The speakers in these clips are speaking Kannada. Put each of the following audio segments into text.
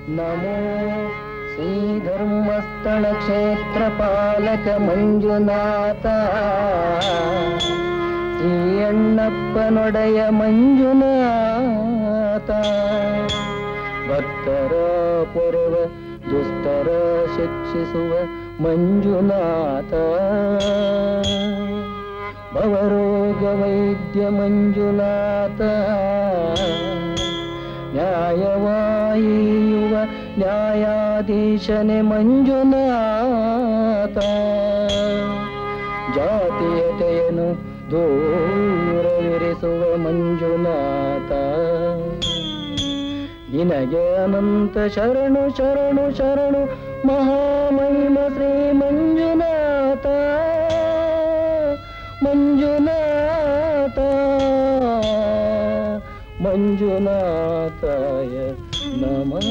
ನಮೋ ಶ್ರೀ ಧರ್ಮಸ್ಥಳ ಕ್ಷೇತ್ರ ಪಾಲಕ ಮಂಜುನಾಥ, ಶ್ರೀ ಅಣ್ಣಪ್ಪನೊಡೆಯ ಮಂಜುನಾಥ, ಭಕ್ತರ ಪೊರೆವ ದುಷ್ಟರ ಶಿಕ್ಷಿಸುವ ಮಂಜುನಾಥ, ಭವರೋಗ ವೈದ್ಯ ಮಂಜುನಾಥ, ನ್ಯಾಯವಾಯಿಯುವ ನ್ಯಾಯಾಧೀಶನೆ ಮಂಜುನಾಥ, ಜಾತೀಯತೆಯನ್ನು ದೂರವಿರಿಸುವ ಮಂಜುನಾಥ, ನಿನಗೆ ಅನಂತ ಶರಣು ಶರಣು ಶರಣು ಮಹಾಮಹಿಮ ಶ್ರೀ ಮಂಜುನಾಥ, ಮಂಜುನಾಥ, ಮಂಜುನಾಥಾಯ ನಮಃ.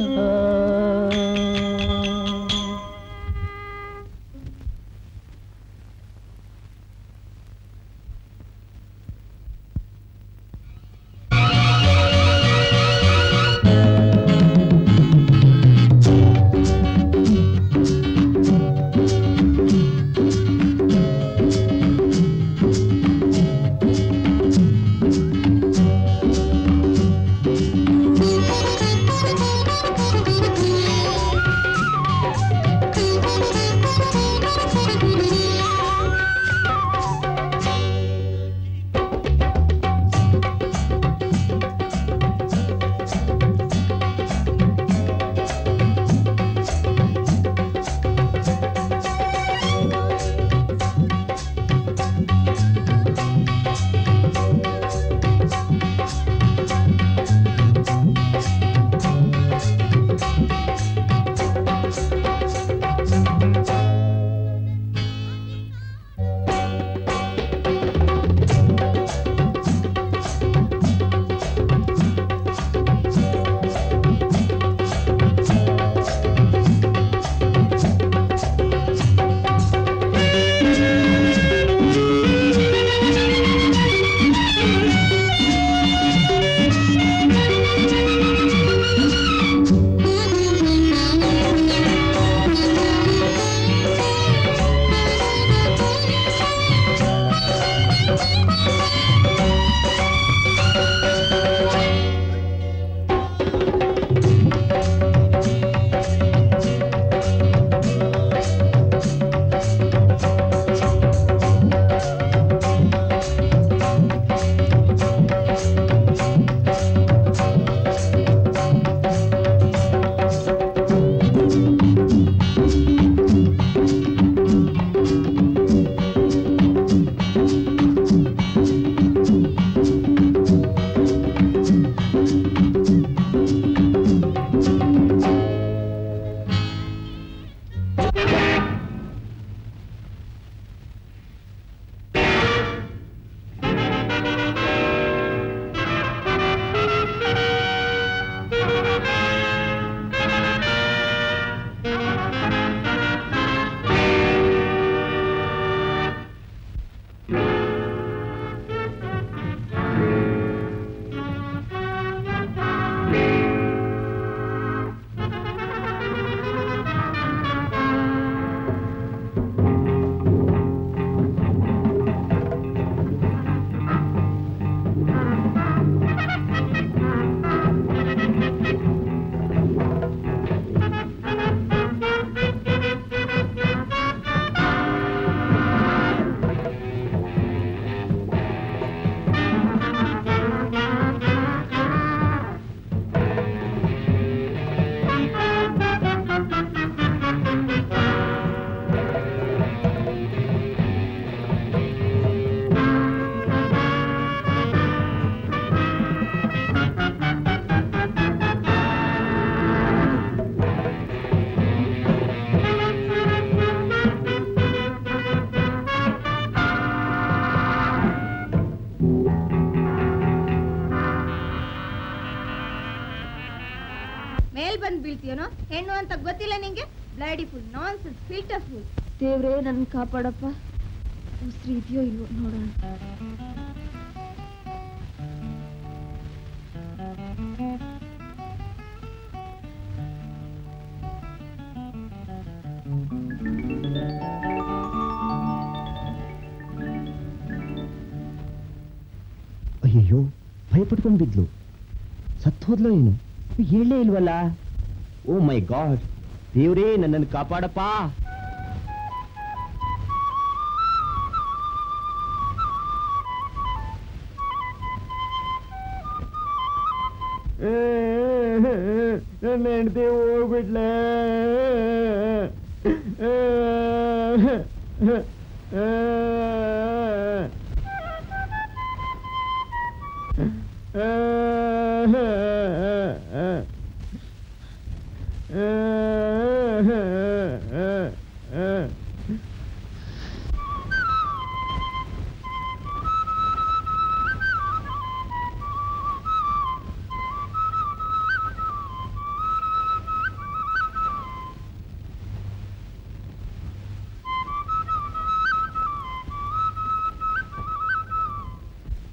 ಮೇಲ್ ಬಂದ್ ಬೀಳ್ತೀಯನೋ ಹೆಣ್ಣು ಅಂತ ಗೊತ್ತಿಲ್ಲ ನಿಂಗೆ? Bloody full nonsense, filter full. ದೇವ್ರೇ ನನ್ ಕಾಪಾಡಪ್ಪ. ಉಸಿರು ಇದೆಯೋ ಇಲ್ವೋ ನೋಡೋಣ. ಅಯ್ಯಯ್ಯೋ, ಭಯಪಟ್ಕೊಂಡು ಬಿದ್ಲು. ಸತ್ತು ಹೋದ್ಲು ಏನು? ಹೇಳೇ ಇಲ್ವಲ್ಲ. ಓ ಮೈ ಗಾಡ್, ದೇವ್ರೇ ನನ್ನನ್ನು ಕಾಪಾಡಪ್ಪ. ನನ್ನ ಹೆಂಡತಿ ಹೋಗ್ಬಿಟ್ಲೆ.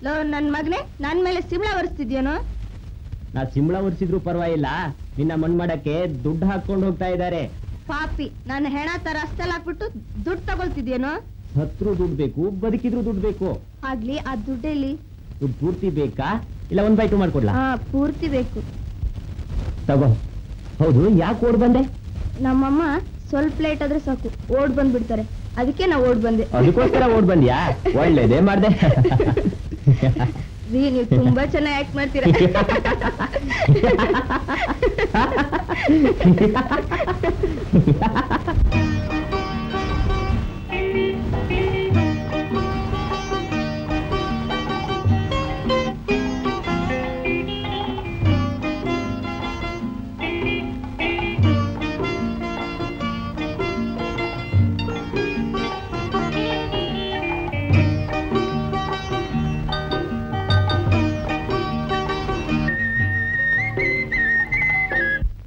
ಲೋ ನನ್ ಮಗನೇ, ನನ್ ಮೇಲೆ ಸಿಂಬಳ ಒರೆಸ್ತಿದ್ಯೇನೋ? ನಾ ಸಿಂಬಳ ಒರೆಸಿದ್ರು ಪರವಾಗಿಲ್ಲ, ನಿನ್ನ ಮಣ್ ಮಾಡಕ್ಕೆ ದುಡ್ಡು ಹಾಕೊಂಡು ಹೋಗ್ತಾ ಇದ್ದಾರೆ. ಪಾಪಿ, ನನ್ನ ಹೆಣ ತರ ರಸ್ತೆಲ್ ಹಾಕ್ಬಿಟ್ಟು ದುಡ್ಡು ತಗೊಳ್ತಿದ್ಯೇನೋ? ಸತ್ರು ದುಡ್ಡು ಬೇಕು, ಬದುಕಿದ್ರು ದುಡ್ಡು ಬೇಕು. ಆಗ್ಲಿ, ಆ ದುಡ್ಡಲ್ಲಿ ದುಡ್ಡು ಪೂರ್ತಿ ಬೇಕಾ ಇಲ್ಲ ಒಂದ್ ಬೈಟು ಮಾಡ್ಕೊಡ್ಲಾ? ಪೂರ್ತಿ ಬೇಕು. ತಗೋ. ಹೌದು, ಯಾಕೆ ಓಡ್ ಬಂದೆ? ನಮ್ಮಮ್ಮ ಸ್ವಲ್ಪ ಲೇಟ್ ಆದ್ರೆ ಸಾಕು ಓಡ್ ಬಂದ್ಬಿಡ್ತಾರೆ, ಅದಕ್ಕೆ ನಾ ಓಡ್ ಬಂದೆ. ಅದಕ್ಕೋಸ್ಕರ ಓಡ್ ಬಂದ್ಯಾ? ಒಳ್ಳೇದೇ ಮಾಡ್ದೆ. ರೀ, ನೀವು ತುಂಬಾ ಚೆನ್ನಾಗಿ ಆಕ್ಟ್ ಮಾಡ್ತೀರಾ.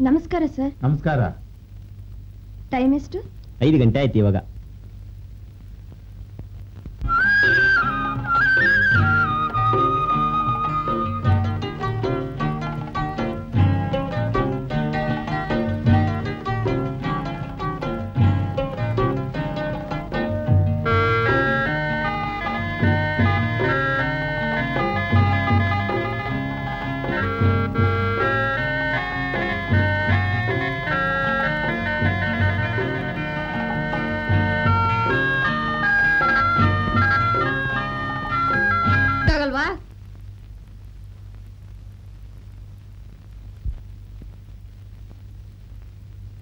ನಮಸ್ಕಾರ ಸರ್. ನಮಸ್ಕಾರ. ಟೈಮ್ ಎಷ್ಟು? 5 ಗಂಟೆ ಆಯ್ತು ಇವಾಗ. ಆಗಲ್ವಾ?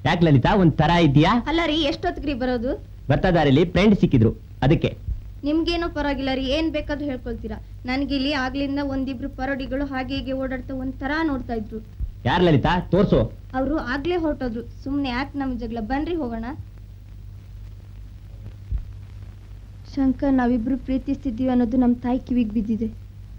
ಯಾಕೆ ಲಲಿತಾ, ಒಂದ್ ತರ ಇದೆಯಾ? ಅಲ್ಲ ರೀ, ಎಷ್ಟೊತ್ತಿಗ್ರಿ ಬರೋದು? ಬರ್ತಾ ದಾರಿಲಿ ಫ್ರೆಂಡ್ ಸಿಕ್ಕಿದ್ರು, ಅದಕ್ಕೆ. ನಿಮ್ಗೇನೋ ಪರವಾಗಿಲ್ಲ ರೀ, ಏನ್ ಬೇಕಾದ್ರೂ ಹೇಳ್ಕೊಳ್ತೀರಾ. ನನ್ಗಿಲ್ಲಿ ಆಗ್ಲಿಂದ ಒಂದಿಬ್ರು ಪರೋಡಿಗಳು ಹಾಗೆ ಹೀಗೆ ಓಡಾಡ್ತಾ ಒಂಥರ ನೋಡ್ತಾ ಇದ್ರು. ಯಾರ್ ಲಲಿತಾ, ತೋರ್ಸು. ಅವರು ಆಗ್ಲೇ ಹೊರಟೋದ್ರು. ಸುಮ್ನೆ ಯಾಕೆ ನಮ್ ಜಗಳ, ಬನ್ರಿ ಹೋಗೋಣ. ಶಂಕರ್, ನಾವಿಬ್ರು ಪ್ರೀತಿಸ್ತಿದ್ದೀವಿ ಅನ್ನೋದು ನಮ್ ತಾಯಿ ಕಿವಿಗ್ ಬಿದ್ದಿದೆ.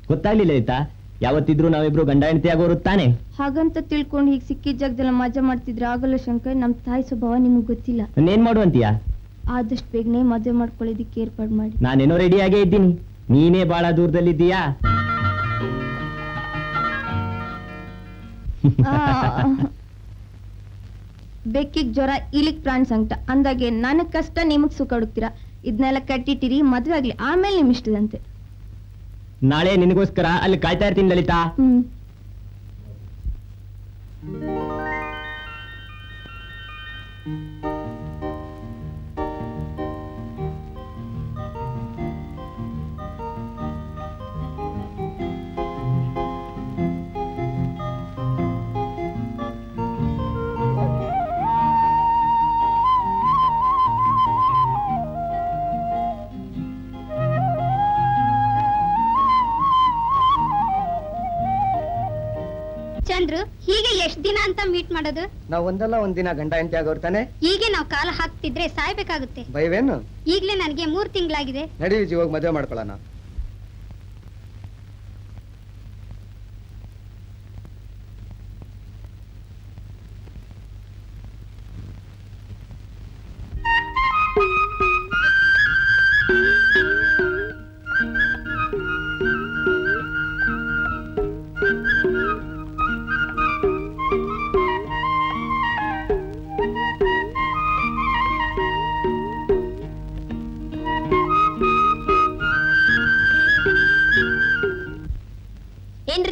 ಗೊತ್ತಾಗ್ಲಿಲ್ಲ ಲಲಿತಾ, ಯಾವತ್ತಿದ್ರು ನಾವಿಬ್ರು ಗಂಡ ಹೆಂಡತಿ ಆಗೋರು ತಾನೆ. ಹಾಗಂತ ತಿಳ್ಕೊಂಡು ಹೀಗೆ ಸಿಕ್ಕಿದ ಜಾಗದಲ್ಲ ಮಜಾ ಮಾಡ್ತಿದ್ರೆ ಆಗಲ್ಲ ಶಂಕರ್. ನಮ್ ತಾಯಿ ಸ್ವಭಾವ ನಿಮ್ಗೆ ಗೊತ್ತಿಲ್ಲ. ಏನ್ ಮಾಡು ಅಂತೀಯಾ? ಆದಷ್ಟು ಬೇಗನೆ ಮದುವೆ ಮಾಡ್ಕೊಳ್ಳೋದಿಕ್ಕೆ ಏರ್ಪಾಡು ಮಾಡಿ. ನಾನೇನೋ ರೆಡಿಯಾಗೇ ಇದ್ದೀನಿ, ನೀನೇ ಬಹಳ ದೂರದಲ್ಲಿದ್ದೀಯಾ. ಬೆಕ್ಕಿಗ್ ಜ್ವರ, ಇಲಿಗ್ ಪ್ರಾಣ ಸಂಕಟ ಅಂದಾಗೆ ನನಗ್ ಕಷ್ಟ, ನಿಮಗ್ ಸುಖ ಹುಡುಕ್ತೀರಾ. ಇದನ್ನೆಲ್ಲ ಕಟ್ಟಿಟ್ಟಿರಿ, ಮದ್ವೆ ಆಗ್ಲಿ, ಆಮೇಲೆ ನಿಮ್ ಇಷ್ಟದಂತೆ. ನಾಳೆ ನಿನಗೋಸ್ಕರ ಅಲ್ಲಿ ಕಾಯ್ತಾ ಇರ್ತೀನಿ ಲಲಿತಾ. ಚಂದ್ರು, ಹೀಗೆ ಎಷ್ಟ್ ದಿನ ಅಂತ ಮೀಟ್ ಮಾಡೋದು? ನಾವ್ ಒಂದಲ್ಲ ಒಂದಿನ ಗಂಡ ಹೆಂಡತಿ ಆಗೋರ್ ತಾನೆ. ಹೀಗೆ ನಾವು ಕಾಲ ಹಾಕ್ತಿದ್ರೆ ಸಾಯ್ಬೇಕಾಗುತ್ತೆ. ಭಯವೇನು? ಈಗ್ಲೇ ನನಗೆ 3 ತಿಂಗಳಾಗಿದೆ. ನಡಿ ಜೀವಾಗ ಮದುವೆ ಮಾಡ್ಕೊಳ್ಳೋಣ.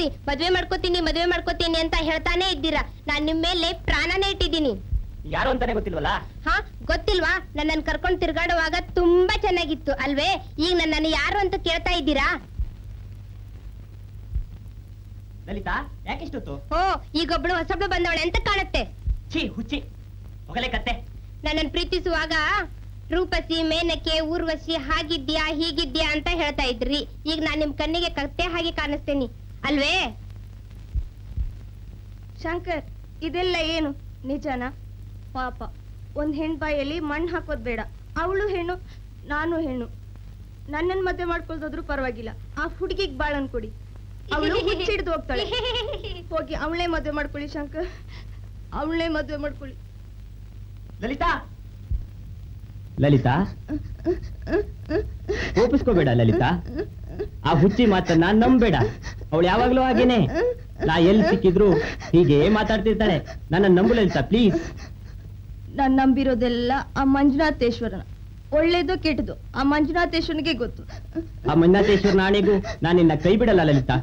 ನೋಡ್ರಿ ಮದ್ವೆ ಮಾಡ್ಕೋತೀನಿ ಅಂತ ಹೇಳ್ತಾನೆ ಇದ್ದೀರಾ. ನಾನ್ ನಿಮ್ ಮೇಲೆ ಪ್ರಾಣನೇ ಇಟ್ಟಿದ್ದೀನಿ. ಯಾರು ಅಂತಾನೆ ಗೊತ್ತಿಲ್ವಲ್ಲ? ಹಾ, ಗೊತ್ತಿಲ್ವಾ? ನನ್ನನ್ನು ಕರ್ಕೊಂಡು ತಿರ್ಗಾಡುವಾಗ ತುಂಬಾ ಚೆನ್ನಾಗಿತ್ತು ಅಲ್ವೇ? ಈಗ ನನ್ನನ್ನು ಯಾರು ಅಂತ ಕೇಳ್ತಾ ಇದ್ದೀರಾ? ಲಲಿತಾ, ಯಾಕೆಷ್ಟೊತ್ತು? ಓ, ಈಗೊಬ್ಳು ಹೊಸಬ್ಳು ಬಂದವಳೆ ಅಂತ ಕಾಣುತ್ತೆ. ಛೀ, ಹುಚ್ಚಿ, ಹೊಗಲೇ ಕತ್ತೆ. ನನ್ನನ್ನು ಪ್ರೀತಿಸುವಾಗ ರೂಪಸಿ, ಮೇನಕೆ, ಊರ್ವಶಿ, ಹಾಗಿದ್ಯಾ ಹೀಗಿದ್ಯಾ ಅಂತ ಹೇಳ್ತಾ ಇದ್ರಿ. ಈಗ ನಾನ್ ನಿಮ್ ಕಣ್ಣಿಗೆ ಕತ್ತೆ ಹಾಗೆ ಕಾಣಿಸ್ತೇನಿ ಅಲ್ವೇ? ಶಂಕರ್, ಇದೆಲ್ಲ ಏನು ನಿಜನಾ? ಪಾಪ, ಒಂದ್ ಹೆಣ್ ಬಾಯಲ್ಲಿ ಮಣ್ಣು ಹಾಕೋದ್ ಬೇಡ. ಅವಳು ಹೆಣ್ಣು, ನಾನು ಹೆಣ್ಣು. ನನ್ನನ್ ಮದ್ವೆ ಮಾಡ್ಕೊಳ್ದಾದ್ರು ಪರವಾಗಿಲ್ಲ, ಆ ಹುಡುಗಿಗ್ ಬಾಳನ್ ಕೊಡಿ. ಅವಳು ಹಿಡಿದು ಹೋಗ್ತಾಳೆ. ಹೋಗಿ ಅವಳೇ ಮದ್ವೆ ಮಾಡ್ಕೊಳ್ಳಿ ಶಂಕರ್, ಅವಳೇ ಮದ್ವೆ ಮಾಡ್ಕೊಳ್ಳಿ. ಲಲಿತಾ, ಲಲಿತಾ, ಕೋಪಿಸ್ಕೋಬೇಡ ಲಲಿತಾ. ಆ ಹುಚ್ಚಿ ಮಾತನ್ನ ನಂಬೇಡ. ಅವಳು ಯಾವಾಗ್ಲೂ ಹಾಗೇನೆ. ನಾ ಎಲ್ಲಿ ಸಿಕ್ಕಿದ್ರು ಹೀಗೆ ಮಾತಾಡ್ತಿರ್ತಾಳೆ. ನನ್ನ ನಂಬು ಲಲಿತಾ, ಪ್ಲೀಸ್. ನಾನ್ ನಂಬಿರೋದೆಲ್ಲ ಆ ಮಂಜುನಾಥೇಶ್ವರನ. ಒಳ್ಳೇದು ಕೆಟ್ಟದು ಆ ಮಂಜುನಾಥೇಶ್ವರನಿಗೆ ಗೊತ್ತು. ಆ ಮಂಜುನಾಥೇಶ್ವರ ನಾಣೆಗೂ ನಾನು ನಿನ್ನ ಕೈ ಬಿಡಲ್ಲ ಲಲಿತಾ.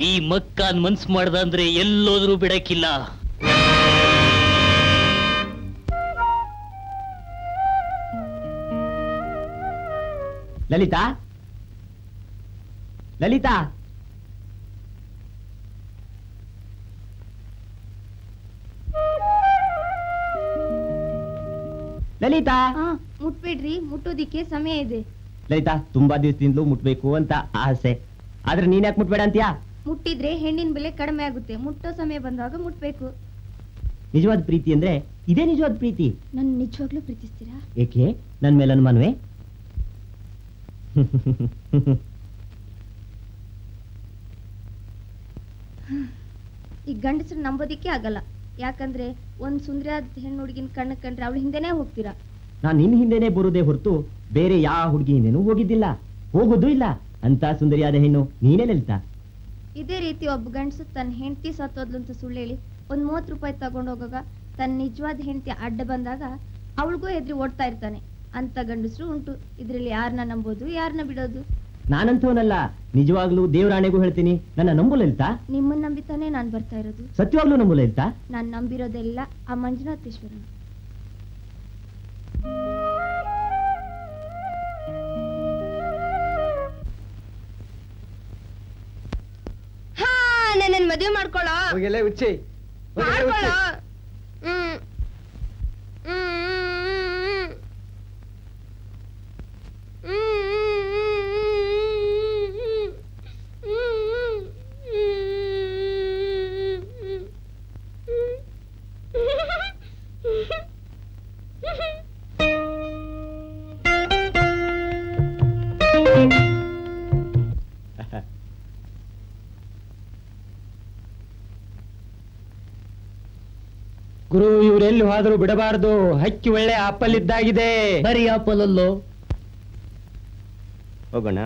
ಈ ಮಕ್ಕಾನ್ ಮನ್ಸ್ ಮಾಡ್ದ ಅಂದ್ರೆ ಎಲ್ಲೋದ್ರೂ ಬಿಡಕ್ಕಿಲ್ಲ. ಲಲಿತಾ, ಲಲಿತಾ, ಲಲಿತಾ. ಮುಟ್ಬಿಡ್ರಿ, ಮುಟ್ಟೋದಿಕ್ಕೆ ಸಮಯ ಇದೆ. ಲಲಿತಾ, ತುಂಬಾ ದಿವಸದಿಂದಲೂ ಮುಟ್ಬೇಕು ಅಂತ ಆಸೆ. ಆದ್ರೆ ನೀನ್ ಯಾಕೆ ಮುಟ್ಬೇಡ ಅಂತೀಯಾ? ಮುಟ್ಟಿದ್ರೆ ಹೆಣ್ಣಿನ ಬೆಲೆ ಕಡಿಮೆ ಆಗುತ್ತೆ. ಮುಟ್ಟೋ ಸಮಯ ಬಂದಾಗ ಮುಟ್ಬೇಕು. ನಿಜವಾದ ಪ್ರೀತಿ ಅಂದ್ರೆ ಇದೇ ನಿಜವಾದ ಪ್ರೀತಿ. ನನ್ ನಿಜವಾಗ್ಲೂ ಪ್ರೀತಿಸ್ತೀರಾ? ಏಕೆ? ನನ್ ಮೇಲೆ ಅನುಮಾನವೇ? ಈ ಗಂಡಸರು ನಂಬೋದಿಕ್ಕೆ ಆಗಲ್ಲ. ಯಾಕಂದ್ರೆ ಒಂದ್ ಸುಂದರಿಯಾದ ಹೆಣ್ಣು ಹುಡುಗಿನ ಕಣ್ಣು ಕಂಡ್ರೆ ಅವಳು ಹಿಂದೆನೆ ಹೋಗ್ತೀರಾ. ನಾನ್ ನಿನ್ ಹಿಂದೆನೆ ಬರುದೇ ಹೊರತು ಬೇರೆ ಯಾವ ಹುಡುಗಿ ಹಿಂದೆನೂ ಹೋಗಿದ್ದಿಲ್ಲ, ಹೋಗೋದು ಇಲ್ಲ. ಅಂತ ಸುಂದರಿಯಾದ ಹೆಣ್ಣು ನೀನೇ ಲಲಿತಾ. ಇದೇ ರೀತಿ ಒಬ್ಬ ಗಂಡಸು ತನ್ನ ಹೆಂಡತಿ ಸತ್ತೋದ್ಲು ಅಂತ ಸುಳ್ಳು ಹೇಳಿ ಒಂದ್ 30 ರೂಪಾಯಿ ತಗೊಂಡೋಗಾಗ ತನ್ನ ನಿಜವಾದ ಹೆಂಡತಿ ಅಡ್ಡ ಬಂದಾಗ ಅವಳಿಗೂ ಎದ್ರಿ ಓಡ್ತಾ ಇರ್ತಾನೆ. ಅಂತ ಗಂಡಸರು ಉಂಟು. ಇದ್ರಲ್ಲಿ ಯಾರನ್ನ ನಂಬೋದು, ಯಾರನ್ನ ಬಿಡೋದು? ನಾನಂತವನಲ್ಲ, ನಿಜವಾಗ್ಲೂ ದೇವರಾಣೆಗೂ ಹೇಳ್ತೀನಿ, ನನ್ನ ನಂಬು ಲಲಿತಾ. ನಿಮ್ಮನ್ನ ನಂಬಿತಾನೆ ನಾನ್ ಬರ್ತಾ ಇರೋದು. ಸತ್ಯವಾಗ್ಲೂ ನಂಬು ಲಲಿತಾ. ನಾನ್ ನಂಬಿರೋದೆಲ್ಲ ಆ ಮಂಜುನಾಥೇಶ್ವರನ. ಹಾ, ನನ್ನನ್ನು ಮದುವೆ ಮಾಡ್ಕೊಳ್ಳೋ. ಹೋಗಿಲ್ಲೇ ಹುಚ್ಚಿ, ಹೋಗಿಲ್ಲೇ ಹುಚ್ಚಿ. ಮಾಡ್ಕೊಳ್ಳೋ. ಗುರು, ಇವರೆಲ್ಲಿ ಹೋದ್ರು ಬಿಡಬಾರದು. ಹಕ್ಕಿ ಒಳ್ಳೆ ಆಪಲ್ ಇದ್ದಾಗಿದೆ. ಬರೀ ಆಪಲಲ್ಲೋ. ಹೋಗೋಣ.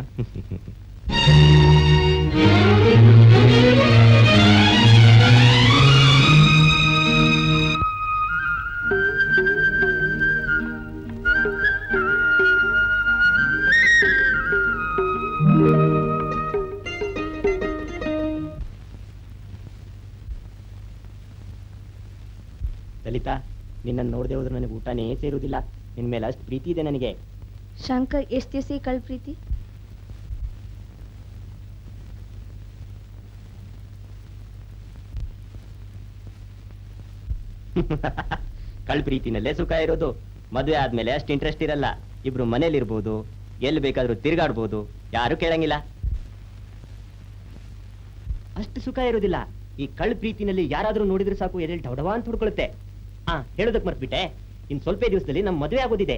ಲಲಿತಾ, ನಿನ್ನನ್ನು ನೋಡದೆ ಹೋದ್ರೆ ನನಗೆ ಊಟನೇ ಸೇರುವುದಿಲ್ಲ. ನಿನ್ ಮೇಲೆ ಅಷ್ಟು ಪ್ರೀತಿ ಇದೆ ನನಗೆ. ಶಂಕರ್ ಎಷ್ಟು ದಿವಸ ಕಳ್ ಪ್ರೀತಿ? ಕಳ್ ಪ್ರೀತಿನಲ್ಲೇ ಸುಖ ಇರೋದು. ಮದುವೆ ಆದ್ಮೇಲೆ ಅಷ್ಟು ಇಂಟ್ರೆಸ್ಟ್ ಇರಲ್ಲ. ಇಬ್ರು ಮನೇಲಿ ಇರ್ಬೋದು, ಎಲ್ಲಿ ಬೇಕಾದ್ರೂ ತಿರ್ಗಾಡ್ಬೋದು, ಯಾರು ಕೇಳಂಗಿಲ್ಲ. ಅಷ್ಟು ಸುಖ ಇರೋದಿಲ್ಲ. ಈ ಕಳ್ ಪ್ರೀತಿನಲ್ಲಿ ಯಾರಾದ್ರೂ ನೋಡಿದ್ರೆ ಸಾಕು, ಎಲ್ಲಿ ಡವಡವ ಅಂತ ಹೊಡ್ಕೊಳುತ್ತೆ. ಹೇಳೋದಕ್ ಮರ್ತ್ಬಿಟ್ಟೆ, ಇನ್ ಸ್ವಲ್ಪ ದಿವಸದಲ್ಲಿ ನಮ್ ಮದುವೆ ಆಗೋದಿದೆ.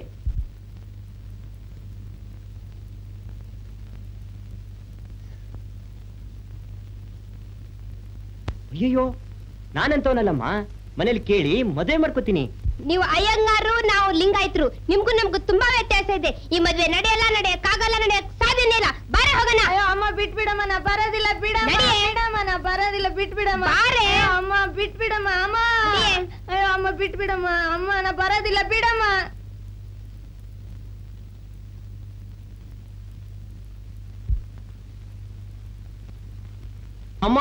ಅಯ್ಯಯ್ಯೋ, ನಾನಂತವನಲ್ಲಮ್ಮ. ಮನೇಲಿ ಕೇಳಿ ಮದುವೆ ಮಾಡ್ಕೋತೀನಿ. ನೀವು ಅಯ್ಯಂಗಾರು, ನಾವು ಲಿಂಗಾಯ್ತರು. ನಿಮ್ಗೂ ನಮ್ಗೂ ತುಂಬಾ ವ್ಯತ್ಯಾಸ ಇದೆ. ಈ ಮದ್ವೆ ನಡೆಯಕ್ಕಾಗಲ್ಲ, ನಡೆಯಕ್ ಸಾಧ್ಯನೇ ಇಲ್ಲ. ಬಾರೆ ಹೋಗೋಣ. ಅಯ್ಯೋ ಅಮ್ಮ ಬಿಟ್ಬಿಡಮ್ಮ, ನಾ ಬರೋದಿಲ್ಲ. ಬಿಡಮ್ಮ, ನಡಿ. ಬಿಡಮ್ಮ, ನಾ ಬರೋದಿಲ್ಲ. ಬಿಟ್ಬಿಡಮ್ಮ. ಬಾರೆ. ಅಯ್ಯೋ ಅಮ್ಮ ಬಿಟ್ಬಿಡಮ್ಮ. ಅಮ್ಮ ನಡಿ. ಅಯ್ಯೋ ಅಮ್ಮ ಬಿಟ್ಬಿಡಮ್ಮ. ಅಮ್ಮ ನಾ ಬರೋದಿಲ್ಲ. ಬಿಡಮ್ಮ. ಅಮ್ಮ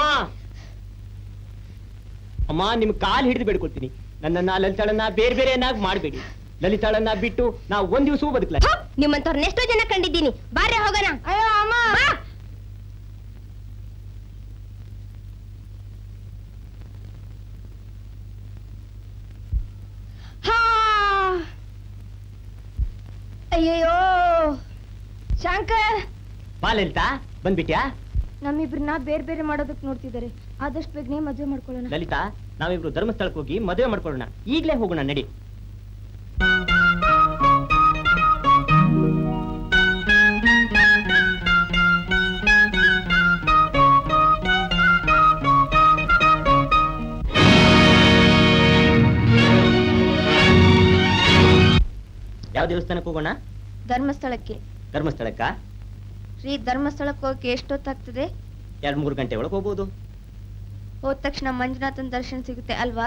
ಅಮ್ಮ, ನಿಮ್ ಕಾಲ್ ಹಿಡಿದು ಬೇಡ್ಕೊಳ್ತೀನಿ. ನನ್ನನ್ನ ಲಲಿತಾಳನ್ನ ಬೇರೆ ಬೇರೆಯನ್ನಾಗಿ ಮಾಡಬೇಡಿ. ಲಲಿತಾಳನ್ನ ಬಿಟ್ಟು ನಾ ಒಂದ್ ದಿವಸವೂ ಬದುಕಲ್ಲ. ನಿಮ್ಮಂತವ್ರನ್ನ ಎಷ್ಟೋ ಜನ ಕಂಡಿದ್ದೀನಿ. ಬಾರೆ ಹೋಗೋಣ. ಅಯ್ಯೋ ಅಮ್ಮ. ಬಾ. ಹಾ. ಅಯ್ಯಯ್ಯೋ ಶಂಕರ್, ಬಾ ಲಲಿತಾ, ಬಂದ್ಬಿಟ್ಯಾ? ನಮ್ಮಿಬ್ರನ್ನ ಬೇರೆ ಬೇರೆ ಮಾಡೋದಕ್ ನೋಡ್ತಿದ್ದಾರೆ. ಆದಷ್ಟು ಬೇಗನೆ ಮದುವೆ ಮಾಡ್ಕೊಳ್ಳೋಣ. ಲಲಿತಾ, ನಾವಿಬ್ರು ಧರ್ಮಸ್ಥಳಕ್ಕೆ ಹೋಗಿ ಮದುವೆ ಮಾಡ್ಕೊಳ್ಳೋಣ. ಈಗ್ಲೇ ಹೋಗೋಣ, ನಡಿ. ಯಾವ ದೇವಸ್ಥಾನಕ್ಕೆ ಹೋಗೋಣ? ಧರ್ಮಸ್ಥಳಕ್ಕೆ. ಧರ್ಮಸ್ಥಳಕ್ಕ? ಧರ್ಮಸ್ಥಳಕ್ಕೆ ಹೋಗಕ್ಕೆ ಎಷ್ಟೊತ್ತಾಗ್ತದೆ? 2-3 ಗಂಟೆ ಒಳಗೆ ಹೋಗ್ಬೋದು. ಹೋದ ತಕ್ಷಣ ಮಂಜುನಾಥನ್ ದರ್ಶನ ಸಿಗುತ್ತೆ ಅಲ್ವಾ?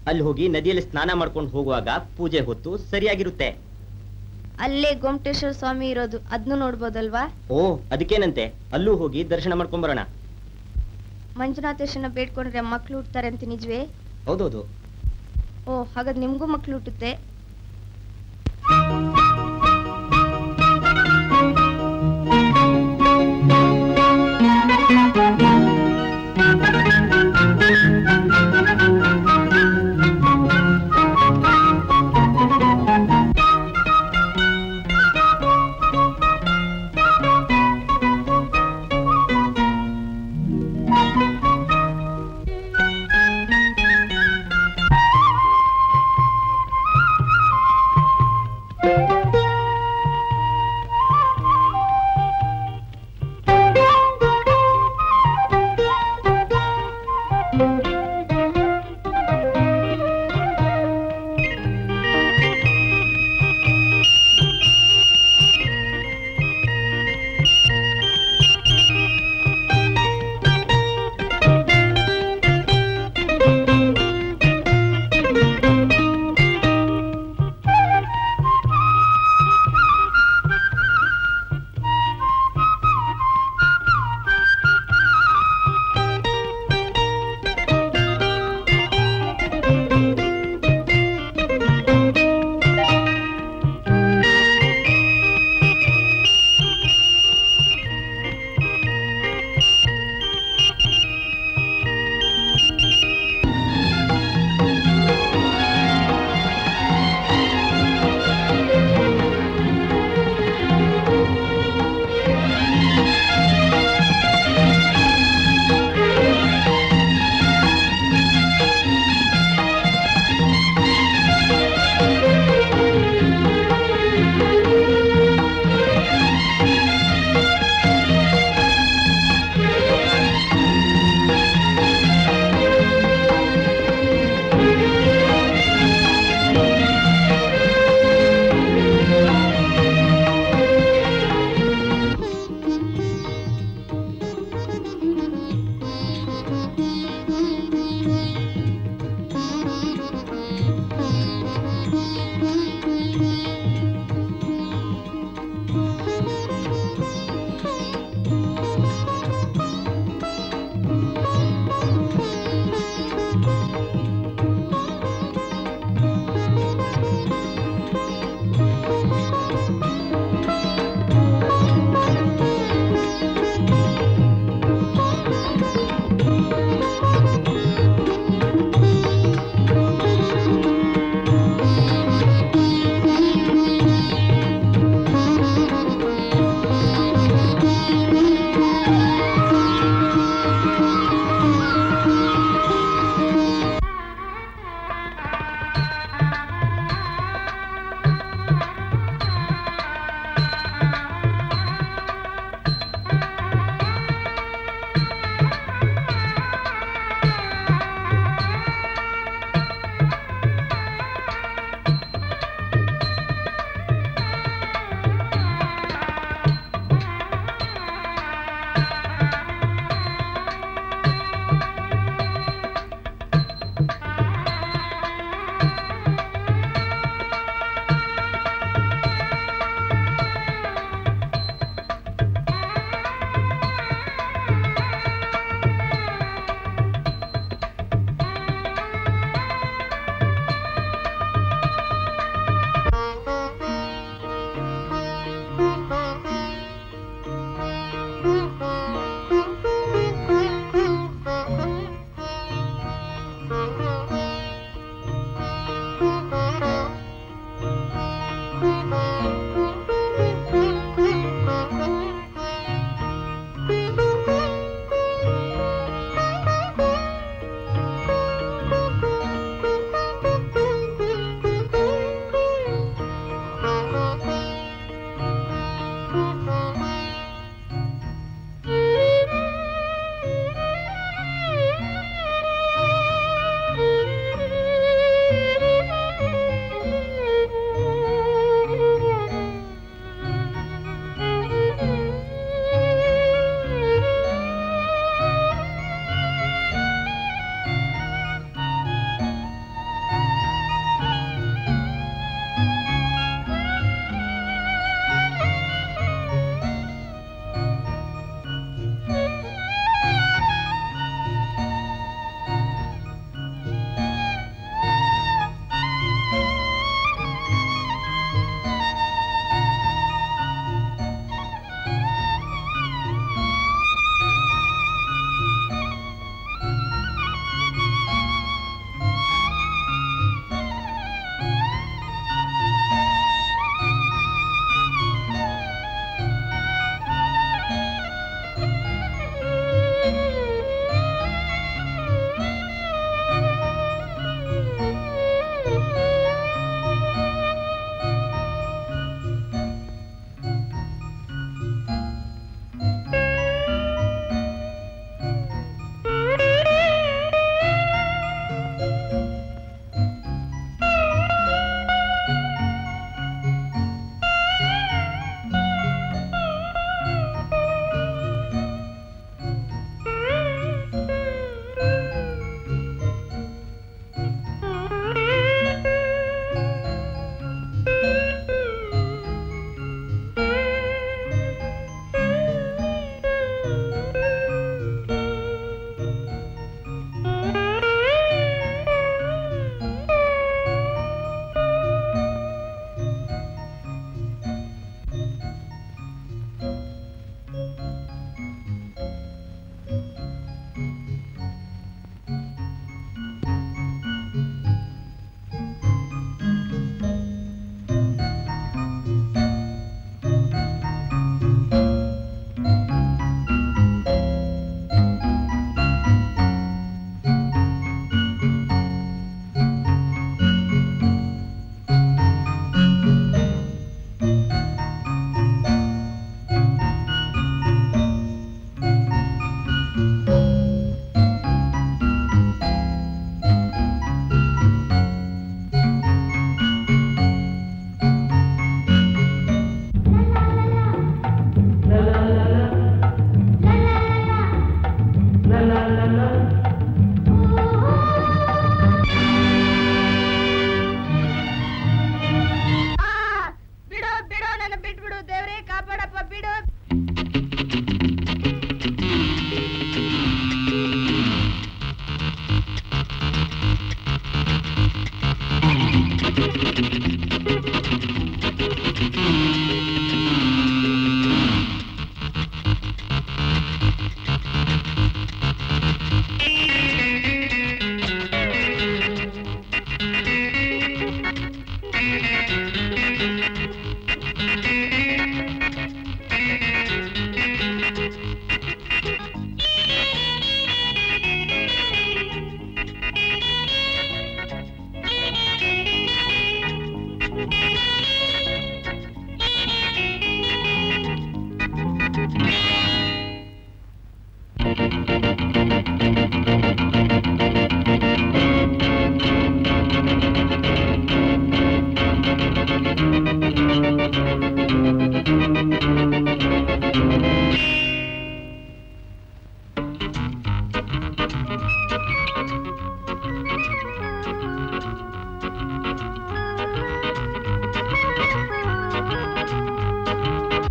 ಅಲ್ಲಿ ಹೋಗಿ ನದಿಯಲ್ಲಿ ಸ್ನಾನ ಮಾಡ್ಕೊಂಡು ಹೋಗುವಾಗ ಪೂಜೆ ಹೊತ್ತು ಸರಿಯಾಗಿರುತ್ತೆ. ಅಲ್ಲೇ ಗೊಮ್ಮಟೇಶ್ವರ ಸ್ವಾಮಿ ಇರೋದು, ಅದನ್ನು ನೋಡ್ಬೋದಲ್ವಾ? ಓ, ಅದಕ್ಕೇನಂತೆ, ಅಲ್ಲೂ ಹೋಗಿ ದರ್ಶನ ಮಾಡ್ಕೊಂಡ್ ಬರೋಣ. ಮಂಜುನಾಥೇಶನ ಬೇಡ್ಕೊಂಡ್ರೆ ಮಕ್ಳು ಹುಡ್ತಾರೆ ಅಂತ ನಿಜವೇ? ಹೌದೌದು. ಓ, ಹಾಗಾದ್ರೆ ನಿಮ್ಗೂ ಮಕ್ಳು ಹುಟ್ಟುತ್ತೆ.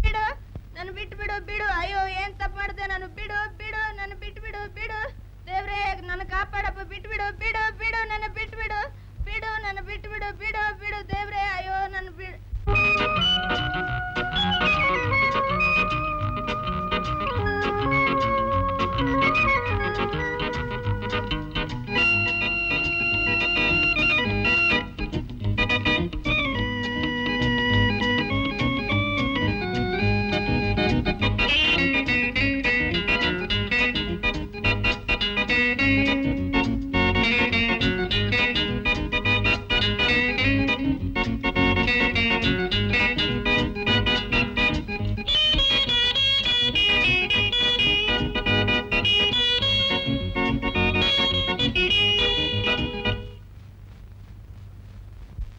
ಬಿಡು ನಾನು ಬಿಟ್ಟು ಬಿಡು ಬಿಡು ಅಯ್ಯೋ ಏನ್ ತಪ್ಪು ಮಾಡಿದೆ ನಾನು ಬಿಡು ಬಿಡು ನನ್ನ ಬಿಟ್ಟು ಬಿಡು ಬಿಡು ದೇವ್ರೇ ನನ್ನ ಕಾಪಾಡಪ್ಪ ಬಿಟ್ಟು ಬಿಡು ಬಿಡು ಬಿಡು ನನ್ನ ಬಿಟ್ಟು ಬಿಡು ಬಿಡು ನನ್ನ ಬಿಟ್ಟು ಬಿಡು ಬಿಡು ಬಿಡು ದೇವ್ರೇ ಅಯ್ಯೋ ನನ್ನ ಬಿಡು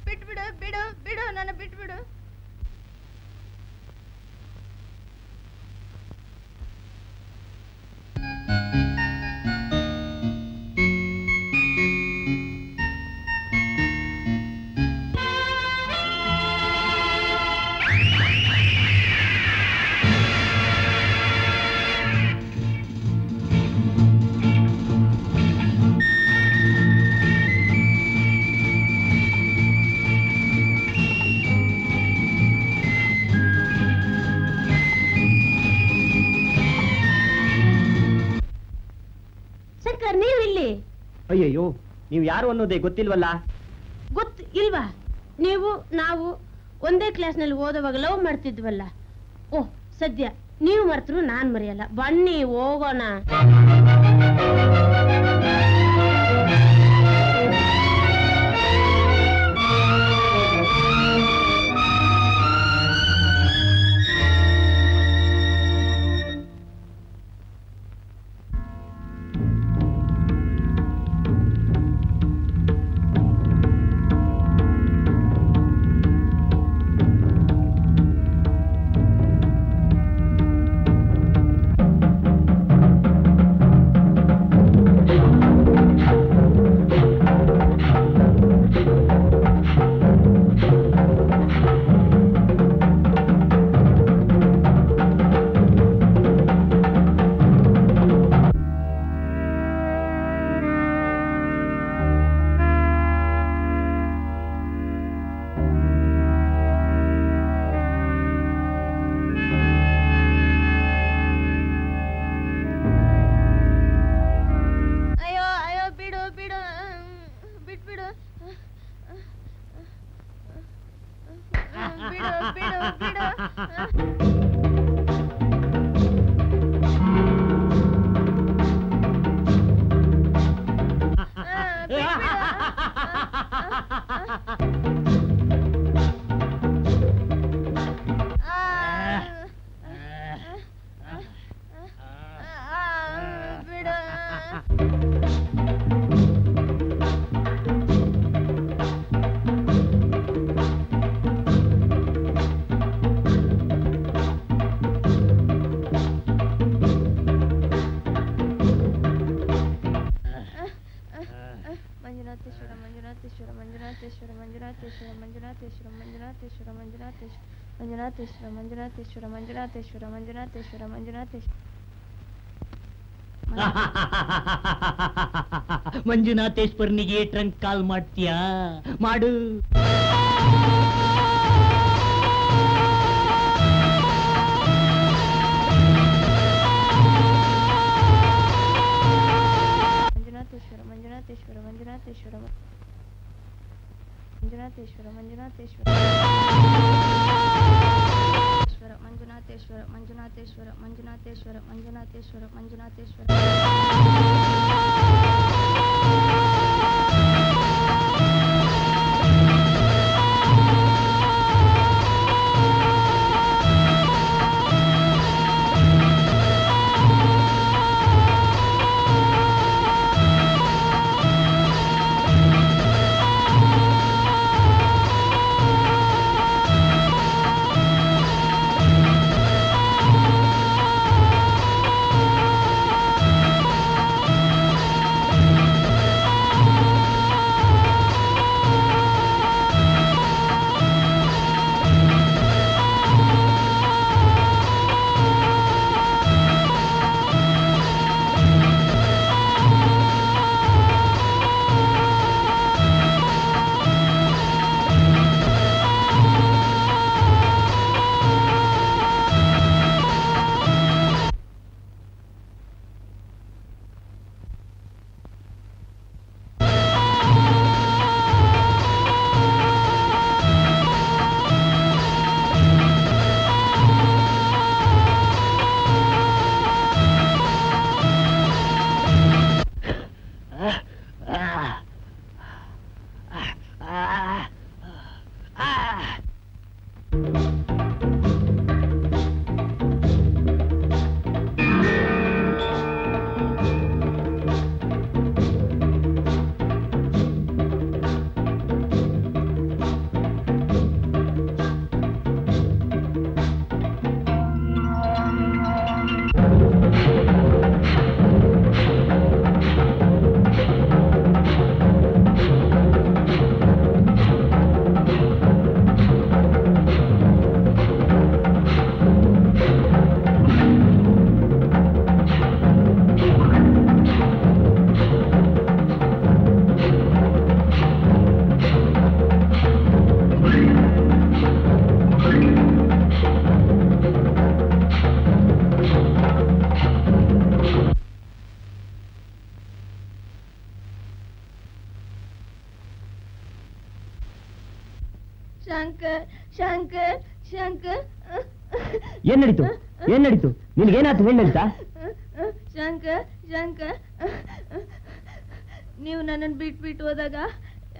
ಬಿಟ್ಬಿಡು ಬಿಡು ಬಿಡು ನನ್ನ ಬಿಟ್ಬಿಡು ಶಂಕರ್ ನೀವು ಇಲ್ಲಿ ಅಯ್ಯಯ್ಯೋ ನೀವು ಯಾರು ಅನ್ನೋದೇ ಗೊತ್ತಿಲ್ವಲ್ಲ. ಗೊತ್ತು ಇಲ್ವಾ? ನೀವು ನಾವು ಒಂದೇ ಕ್ಲಾಸ್ನಲ್ಲಿ ಓದುವಾಗ ಲವ್ ಮಾಡ್ತಿದ್ವಲ್ಲ. ಓಹ್ ಸದ್ಯ ನೀವು ಮರ್ತರು ನಾನ್ ಮರೆಯಲ್ಲ. ಬನ್ನಿ ಹೋಗೋಣ. ಅಯ್ಯೋ ಅಯ್ಯೋ ಬಿಡು ಬಿಡು ಬಿಟ್ಬಿಡು ಬಿಡು ಬಿಡು ಬಿಡು ಮಂಜುನಾಥೇಶ್ವರ ಮಂಜುನಾಥೇಶ್ವರ ಮಂಜುನಾಥೇಶ್ವರ ಮಂಜುನಾಥೇಶ್ವರ ಮಂಜುನಾಥೇಶ್ವರ ಮಂಜುನಾಥೇಶ್ವರ ಮಂಜುನಾಥೇಶ್ವರ ಮಂಜುನಾಥೇಶ್ವರ ಮಂಜುನಾಥೇಶ್ವರ ಮಂಜುನಾಥೇಶ್ವರ ಮಂಜುನಾಥೇಶ್ವರ ಮಂಜುನಾಥೇಶ್ವರ ಮಂಜುನಾಥೇಶ್ವರನಿಗೆ ಟ್ರಂಕ್ ಕಾಲ್ ಮಾಡ್ತೀಯಾ? ಮಾಡು. ಮಂಜುನಾಥೇಶ್ವರ ಮಂಜುನಾಥೇಶ್ವರ ಮಂಜುನಾಥೇಶ್ವರ ಮಂಜುನಾಥೇಶ್ವರ ಮಂಜುನಾಥೇಶ್ವರ ಮಂಜುನಾಥೇಶ್ವರ ಮಂಜುನಾಥೇಶ್ವರ ಮಂಜುನಾಥೇಶ್ವರ ಮಂಜುನಾಥೇಶ್ವರ ಮಂಜುನಾಥೇಶ್ವರ ಶಂಕರ್ ಶಂಕರ್ ಶಂಕರ್ ಏನ್ ನಡೀತು ನಿನ್ಗೇನಾಯ್ತು ಹೇಳಂತ? ಶಂಕರ್ ಶಂಕರ್ ನೀವು ನನ್ನನ್ನು ಬಿಟ್ಬಿಟ್ಟು ಹೋದಾಗ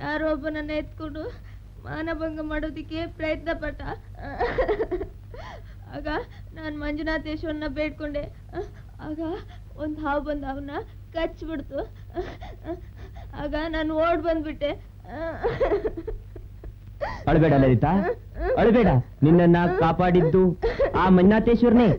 ಯಾರೋ ಒಬ್ಬ ನನ್ನ ಎತ್ಕೊಂಡು ಮಾನಭಂಗ ಮಾಡೋದಿಕ್ಕೆ ಪ್ರಯತ್ನ ಪಟ್ಟ. ಆಗ ನಾನು ಮಂಜುನಾಥೇಶ್ವರನ ಬೇಡ್ಕೊಂಡೆ. ಆಗ ಒಂದು ಹಾವು ಬಂದು ಅವನ್ನ ಕಚ್ಬಿಡ್ತು. ಆಗ ನಾನು ಓಡ್ ಬಂದ್ಬಿಟ್ಟೆ. ಅಳಬೇಡ ಲಲಿತಾ, ಅಳಬೇಡ. ನಿನ್ನನ್ನ ಕಾಪಾಡಿದ್ದು ಆ ಮಂಜುನಾಥೇಶ್ವರನೇ.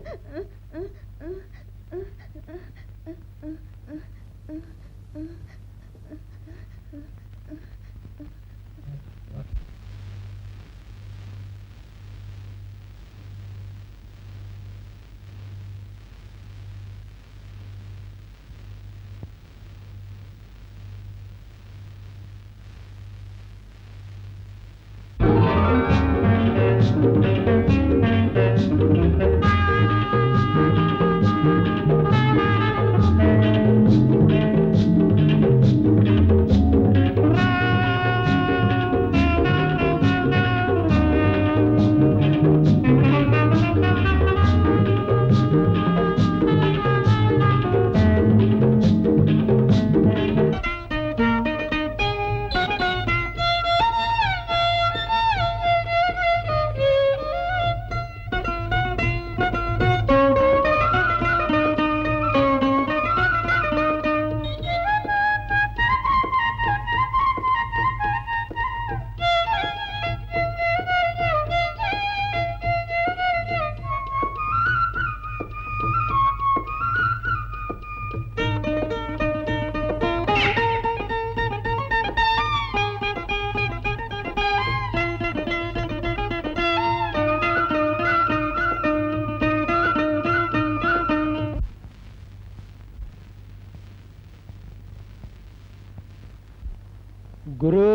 ಗುರು,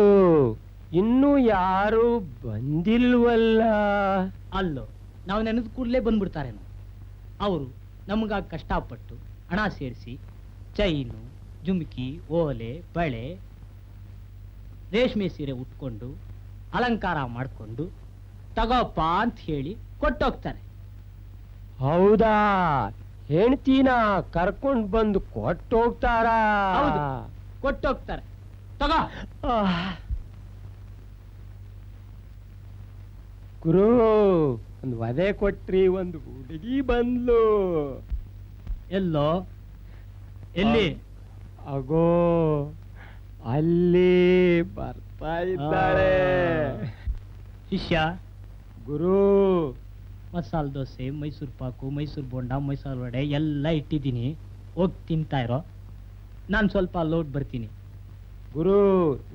ಇನ್ನೂ ಯಾರು ಬಂದಿಲ್ವಲ್ಲ? ಅಲ್ಲೋ, ನಾವು ನೆನೆದ ಕೂಡಲೇ ಬಂದ್ಬಿಡ್ತಾರೇನೋ. ಅವರು ನಮಗಾಗಿ ಕಷ್ಟಪಟ್ಟು ಹಣ ಸೇರಿಸಿ ಚೈನು, ಜುಮ್ಕಿ, ಓಲೆ, ಬಳೆ, ರೇಷ್ಮೆ ಸೀರೆ ಉಟ್ಕೊಂಡು ಅಲಂಕಾರ ಮಾಡಿಕೊಂಡು ತಗೋಪ್ಪ ಅಂತ ಹೇಳಿ ಕೊಟ್ಟೋಗ್ತಾರೆ. ಹೌದಾ? ಹೆಂಡ್ತಿನ ಕರ್ಕೊಂಡ್ ಬಂದು ಕೊಟ್ಟೋಗ್ತಾರಾ? ಹೌದು, ಕೊಟ್ಟೋಗ್ತಾರೆ. ತಗೋ. ಗುರು, ಒಂದು ವಧೆ ಕೊಟ್ರಿ, ಒಂದು ಹುಡುಗಿ ಬಂದ್ಲು. ಎಲ್ಲೋ? ಎಲ್ಲಿ? ಅಗೋ ಅಲ್ಲಿ ಬರ್ತಾ ಇದ್ದಾಳೆ. ಶಿಷ್ಯ, ಗುರು, ಮಸಾಲೆ ದೋಸೆ, ಮೈಸೂರು ಪಾಕು, ಮೈಸೂರು ಬೋಂಡ, ಮೈಸೂರು ವಡೆ ಎಲ್ಲ ಇಟ್ಟಿದ್ದೀನಿ. ಹೋಗಿ ತಿಂತಾ ಇರೋ. ನಾನು ಸ್ವಲ್ಪ ಲೋಟ್ ಬರ್ತೀನಿ. ಗುರು,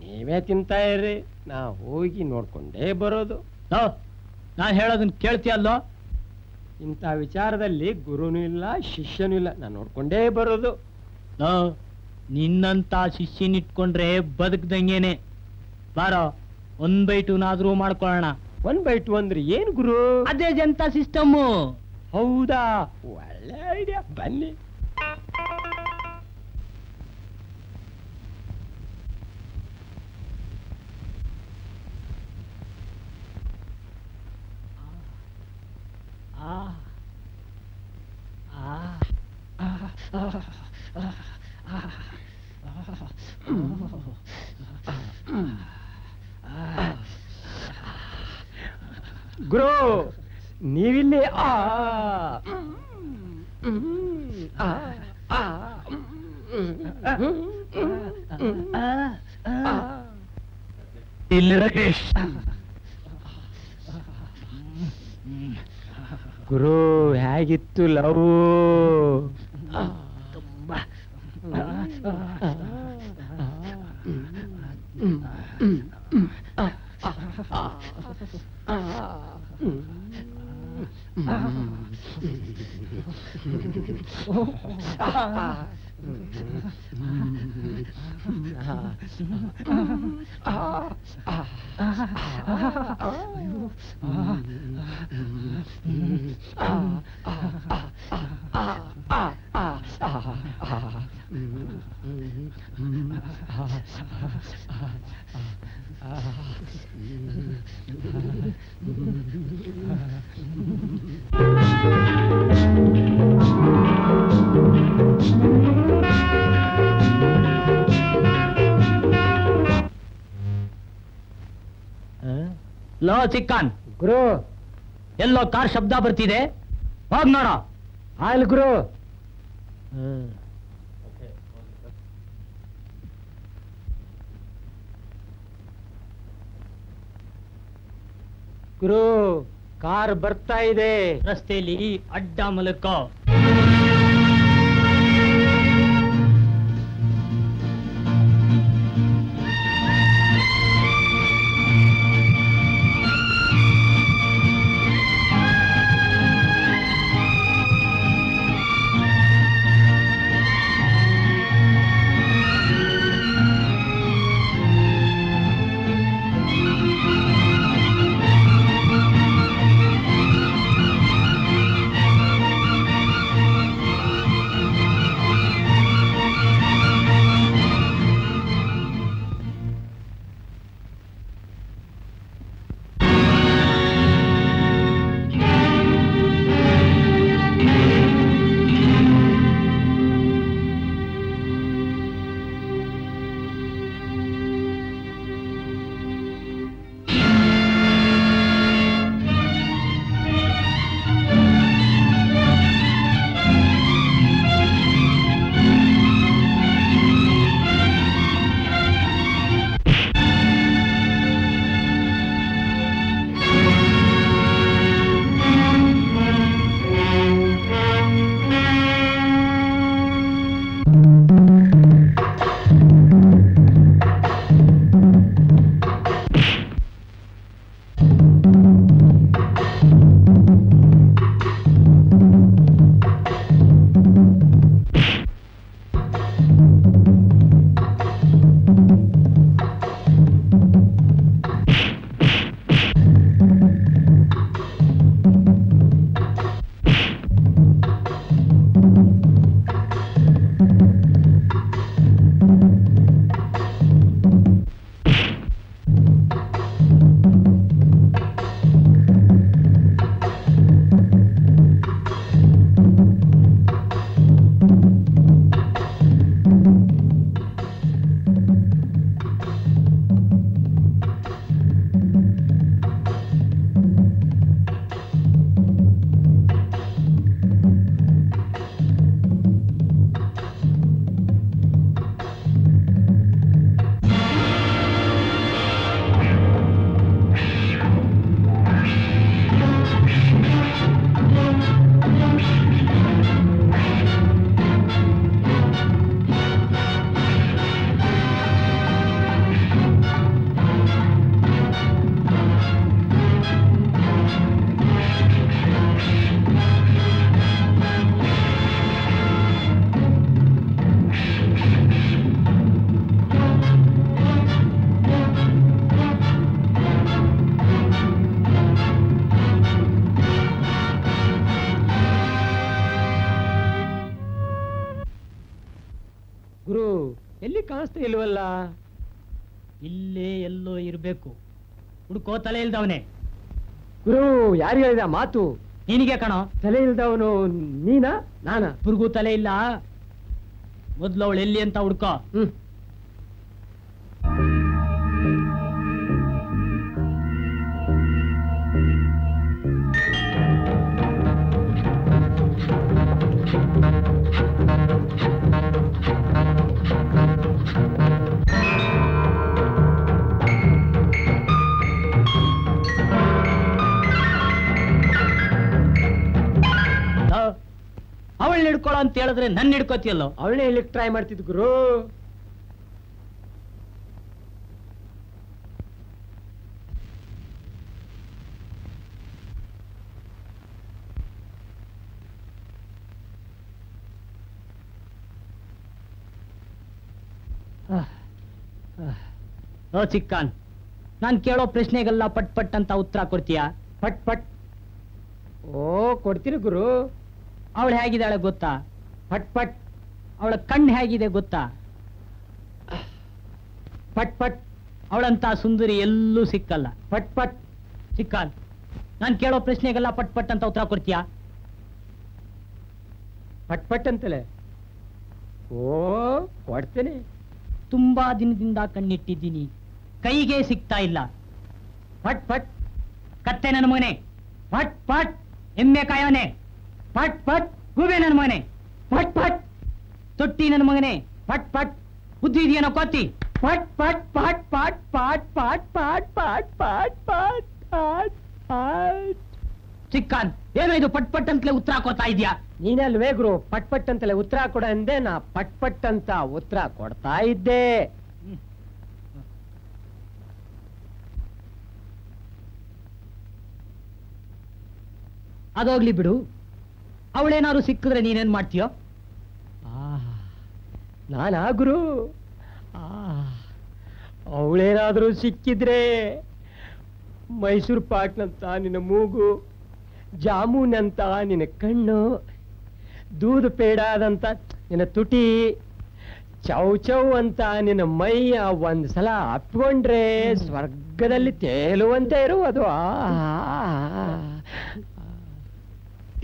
ನೀವೇ ತಿಂತಾ ಇರ್ರಿ, ನಾ ಹೋಗಿ ನೋಡ್ಕೊಂಡೇ ಬರೋದು. ನಾನು ಹೇಳೋದನ್ನ ಕೇಳ್ತೀಯಲ್ಲೋ? ಇಂಥ ವಿಚಾರದಲ್ಲಿ ಗುರುನೂ ಇಲ್ಲ, ಶಿಷ್ಯನೂ ಇಲ್ಲ, ನಾನು ನೋಡ್ಕೊಂಡೇ ಬರೋದು. ನಿನ್ನಂತ ಶಿಷ್ಯನಿಟ್ಕೊಂಡ್ರೆ ಬದುಕ್ದಂಗೇನೆ. ಬಾರೋ, 1/2 ಮಾಡ್ಕೊಳ್ಳೋಣ. 1/2 ಅಂದ್ರೆ ಏನ್ ಗುರು? ಅದೇ ಜನತಾ ಸಿಸ್ಟಮ್ಮು. ಹೌದಾ? ಒಳ್ಳೆ ಐಡಿಯಾ, ಬನ್ನಿ. ಗುರು, ನೀವಿಲ್ಲಿ ಗುರು, ಹೇಗಿತ್ತು ಲವ್? ತುಂಬಾ ಲೋ ಚಿಕ್ಕನ್, ಗುರು ಎಲ್ಲೋ ಕಾರ್ ಶಬ್ದ ಬರ್ತಿದೆ, ಹೋಗ್ ನೋಡ. ಆಯ್ಲ್ ಗುರು. ಗುರು, ಕಾರ್ ಬರ್ತಾ ಇದೆ. ರಸ್ತೆಯಲ್ಲಿ ಅಡ್ಡ ಮಲಕೋ. ಗುರು, ಎಲ್ಲಿ ಕಾಣಿಸ್ತಾ ಇಲ್ವಲ್ಲ? ಇಲ್ಲೇ ಎಲ್ಲೋ ಇರ್ಬೇಕು. ಹುಡುಕೋ, ತಲೆ ಇಲ್ದವನೇ. ಗುರು, ಯಾರು ಹೇಳಿದ ಮಾತು? ನಿನಗೆ ಕಣೋ. ತಲೆ ಇಲ್ದವನು ನೀನಾ ನಾನಾ? ಇಬ್ರಿಗೂ ತಲೆ ಇಲ್ಲ. ಮೊದ್ಲು ಅವಳು ಎಲ್ಲಿ ಅಂತ ಹುಡ್ಕೋ. ಅವಳನ್ನ ಹಿಡ್ಕೊಳ್ಳೋ ಅಂತ ಹೇಳಿದ್ರೆ ನನ್ನ ಹಿಡ್ಕೋತಿಯಲ್ಲೋ. ಅವಳೇ ಹೇಳಿಕ್ ಟ್ರೈ ಮಾಡ್ತಿದ್ ಗುರು. ಓ ಚಿಕ್ಕನ್, ನಾನ್ ಕೇಳೋ ಪ್ರಶ್ನೆಗೆಲ್ಲ ಪಟ್ ಪಟ್ ಅಂತ ಉತ್ತರ ಕೊಡ್ತೀಯಾ? ಪಟ್ ಪಟ್. ಓ, ಕೊಡ್ತೀರಿ ಗುರು. ಅವಳು ಹೇಗಿದ್ದಾಳೆ ಗೊತ್ತಾ? ಪಟ್ ಪಟ್. ಅವಳ ಕಣ್ಣು ಹೇಗಿದೆ ಗೊತ್ತಾ? ಪಟ್ ಪಟ್ ಅವಳಂತ ಸುಂದರಿ ಎಲ್ಲೂ ಸಿಕ್ಕಲ್ಲ. ಪಟ್ ಪಟ್ ಸಿಕ್ಕಲ್ ನಾನು ಕೇಳೋ ಪ್ರಶ್ನೆಗೆಲ್ಲ ಪಟ್ ಪಟ್ ಅಂತ ಉತ್ತರ ಕೊಡ್ತೀಯಾ? ಪಟ್ ಪಟ್ ಅಂತಲೇ. ಓ ಕೊಡ್ತೇನೆ. ತುಂಬಾ ದಿನದಿಂದ ಕಣ್ಣಿಟ್ಟಿದ್ದೀನಿ, ಕೈಗೆ ಸಿಗ್ತಾ ಇಲ್ಲ. ಪಟ್ ಪಟ್ ಕತ್ತೆ ನನ್ನ ಮಗನೆ, ಪಟ್ ಪಟ್. ಎಮ್ಮೆ ಕಾಯೋನೆ, ಪಟ್ ಪಟ್. ಗೂಬೆ ನನ್ನ ಮಗನೆ, ಪಟ್ ಪಟ್. ತೊಟ್ಟಿ ನನ್ನ ಮಗನೆ, ಪಟ್ ಪಟ್. ಬುದ್ಧಿ ಇದೆಯೇನೋ ಕೋತಿ, ಪಟ್ ಪಟ್ ಪಟ್ ಪಟ್ ಪಟ್ ಪಟ್ ಪಟ್ ಪಟ್ ಪಟ್ ಪಟ್ ಪಟ್ ಪಟ್. ಚಿಕ್ಕನ್ ಏನೋ ಇದು ಪಟ್ ಪಟ್ ಅಂತಲೇ ಉತ್ತರ ಕೊಡ್ತಾ ಇದೆಯಾ? ನೀನಲ್ವೇ ಗುರು ಪಟ್ ಪಟ್ ಅಂತಲೇ ಉತ್ತರ ಕೊಡ ಅಂದೆ, ನಾ ಪಟ್ ಪಟ್ ಅಂತ ಉತ್ತರ ಕೊಡ್ತಾ ಇದ್ದೆ. ಅದೋಗ್ಲಿ ಬಿಡು, ಅವಳೇನಾದ್ರು ಸಿಕ್ಕಿದ್ರೆ ನೀನೇನ್ ಮಾಡ್ತೀಯೋ? ನಾನಾ ಗುರು? ಅವಳೇನಾದ್ರೂ ಸಿಕ್ಕಿದ್ರೆ ಮೈಸೂರು ಪಾಕ್ನಂತ ನಿನ್ನ ಮೂಗು, ಜಾಮೂನ್ ಅಂತ ನಿನ್ನ ಕಣ್ಣು, ದೂದ್ ಪೇಡಾದಂತ ನಿನ್ನ ತುಟಿ, ಚೌ ಚೌ ಅಂತ ನಿನ್ನ ಮೈಯ ಒಂದ್ಸಲ ಅಪ್ಕೊಂಡ್ರೆ ಸ್ವರ್ಗದಲ್ಲಿ ತೇಲುವಂತೆ ಇರುವುದು.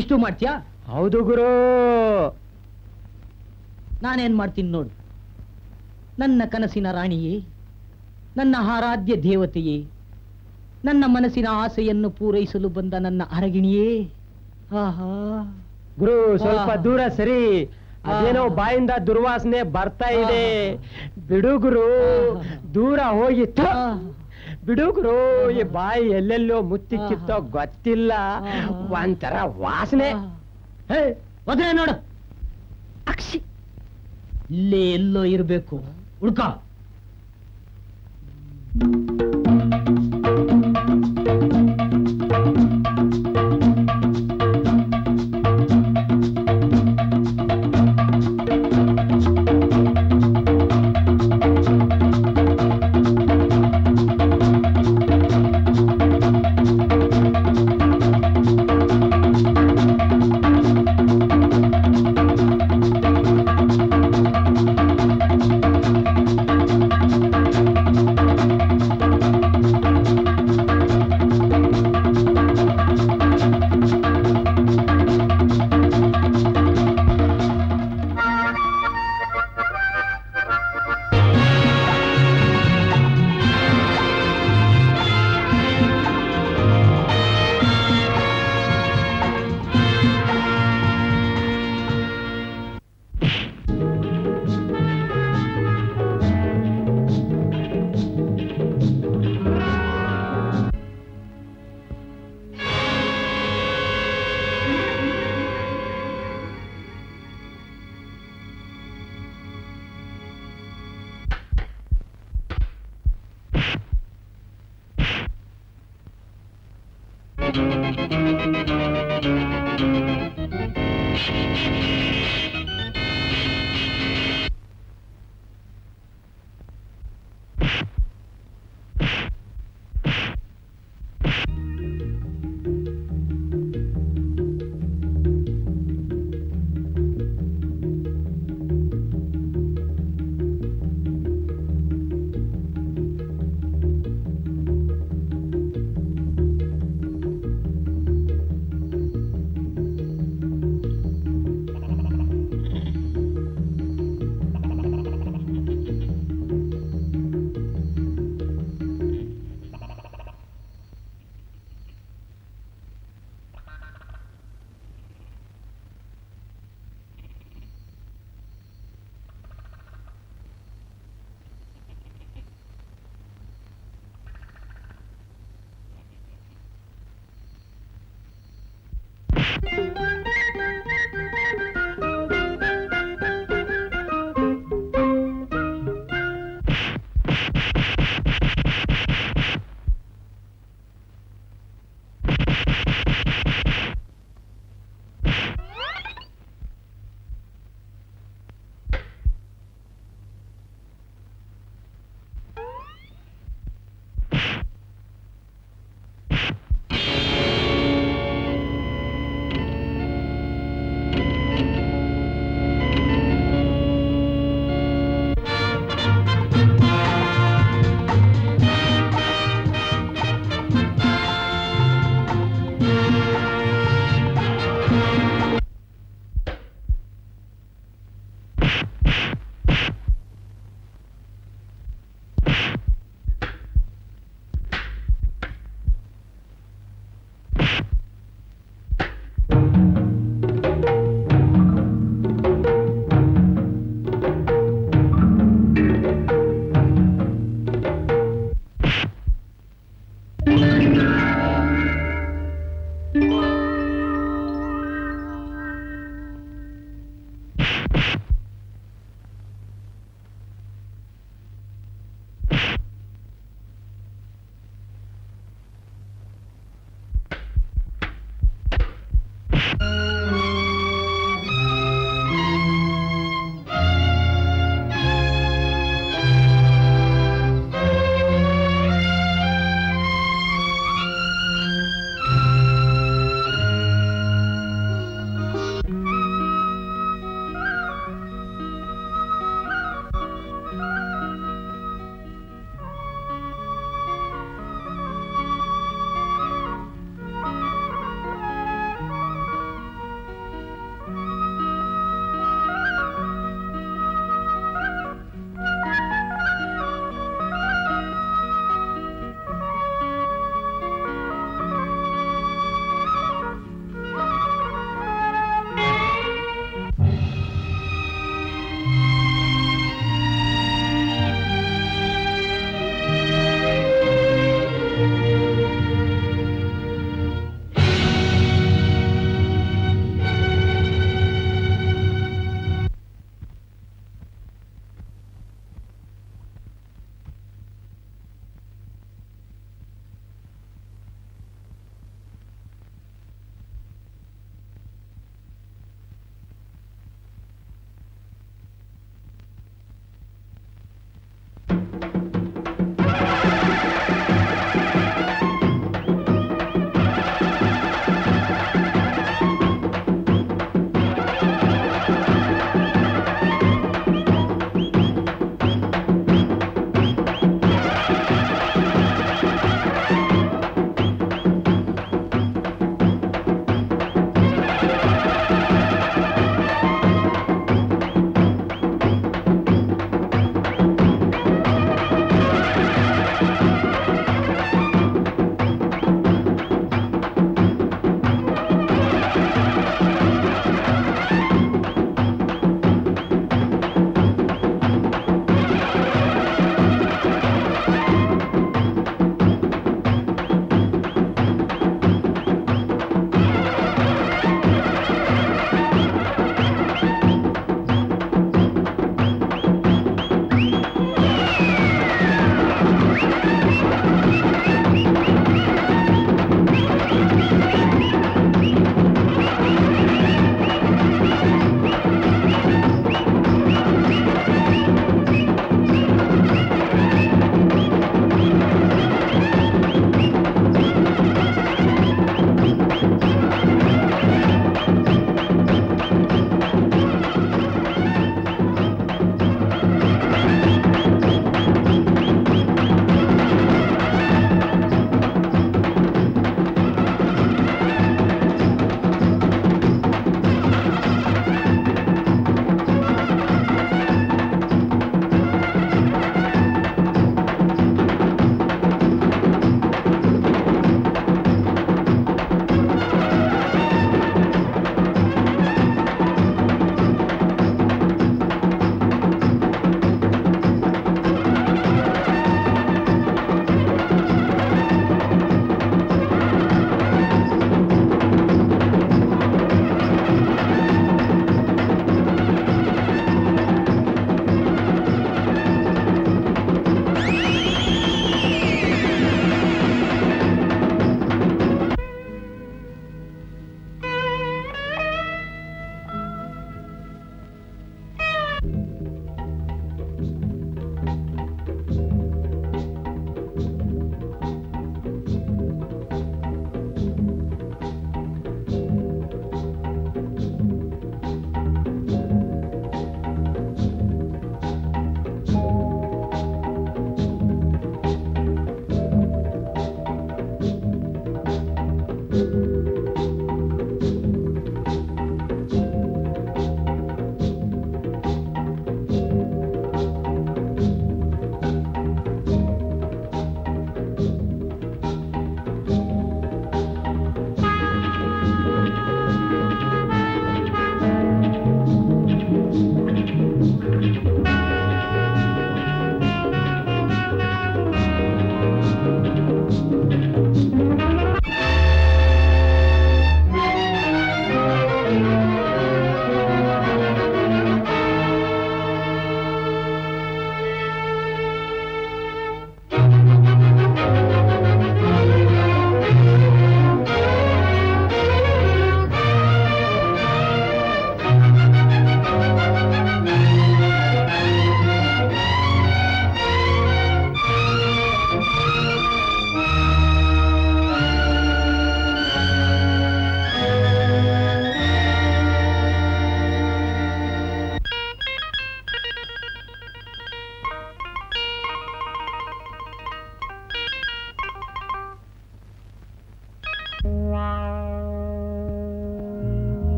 ಇಷ್ಟು ಮಾಡ್ತೀಯಾ? ಹೌದು ಗುರು. ನಾನೇನ್ ಮಾಡ್ತೀನಿ ನೋಡು. ನನ್ನ ಕನಸಿನ ರಾಣಿಯೇ, ನನ್ನ ಆರಾಧ್ಯ ದೇವತೆಯೇ, ನನ್ನ ಮನಸ್ಸಿನ ಆಸೆಯನ್ನು ಪೂರೈಸಲು ಬಂದ ನನ್ನ ಅರಗಿಣಿಯೇ. ಆಹಾ ಗುರು ಸ್ವಲ್ಪ ದೂರ ಸರಿ, ಅದೇನೋ ಬಾಯಿಂದ ದುರ್ವಾಸನೆ ಬರ್ತಾ ಇದೆ. ಬಿಡು ಗುರು, ದೂರ ಹೋಗಿ ಬಿಡು ಗುರು. ಈ ಬಾಯಿ ಎಲ್ಲೆಲ್ಲೋ ಮುತ್ತಿಕ್ಕಿತ್ತೋ ಗೊತ್ತಿಲ್ಲ, ಒಂಥರ ವಾಸನೆ. ಹೋದ್ರೆ ನೋಡು, ಅಕ್ಷಿ ಇಲ್ಲೇ ಎಲ್ಲೋ ಇರ್ಬೇಕು, ಹುಡ್ಕ.